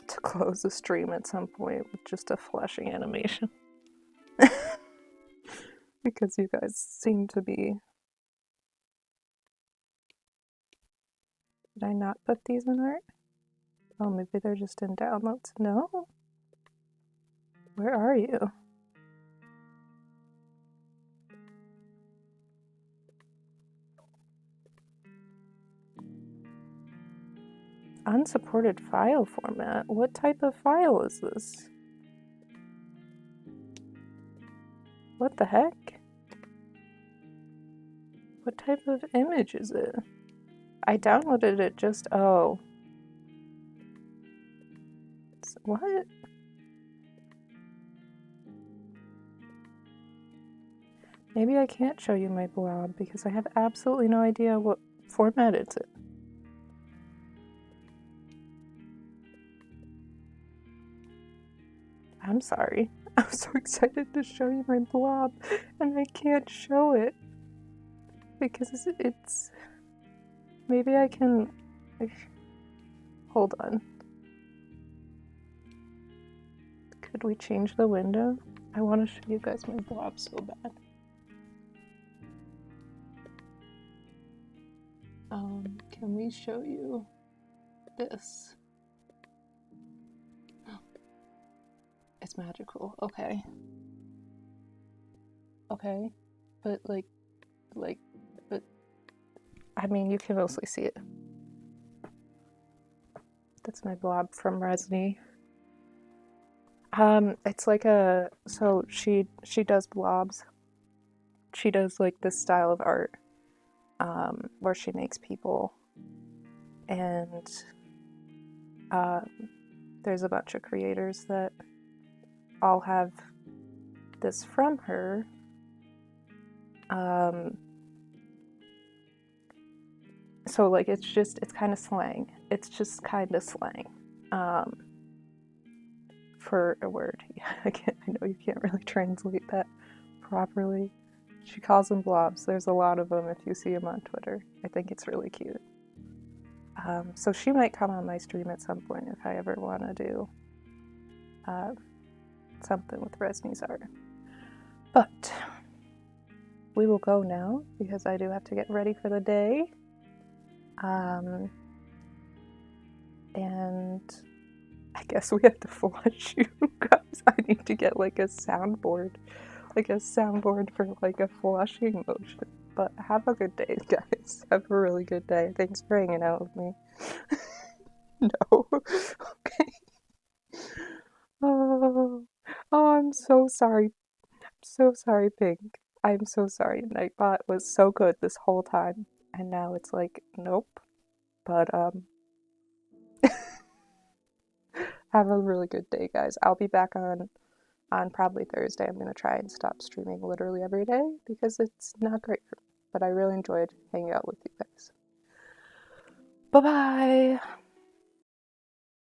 to close the stream at some point with just a flushing animation. Because you guys seem to be Did I not put these in art? Oh, maybe they're just in downloads. No? Where are you? Unsupported file format? What type of file is this? What the heck? What type of image is it? I downloaded it just, oh. What? Maybe I can't show you my blob because I have absolutely no idea what format it's in. I'm sorry. I'm so excited to show you my blob and I can't show it because it's... Maybe I can... Hold on. Could we change the window? I want to show you guys my blob so bad. Can we show you this? Oh, it's magical. Okay. Okay. But but I mean, you can mostly see it. That's my blob from Resni. It's like a, so she does blobs. She does like this style of art, where she makes people, and there's a bunch of creators that all have this from her. So like it's kind of slang. It's just kind of slang. For a word. I know you can't really translate that properly. She calls them blobs. There's a lot of them if you see them on Twitter. I think it's really cute. So she might come on my stream at some point if I ever want to do something with Resni's art. But we will go now because I do have to get ready for the day. And I guess we have to flush you guys. I need to get like a soundboard for like a flushing motion. But have a good day, guys. Have a really good day. Thanks for hanging out with me. No. Okay. Oh, I'm so sorry. I'm so sorry, Pink. I'm so sorry. Nightbot was so good this whole time. And now it's like, nope. But, have a really good day, guys. I'll be back on probably Thursday. I'm going to try and stop streaming literally every day because it's not great for me. But I really enjoyed hanging out with you guys. Bye-bye!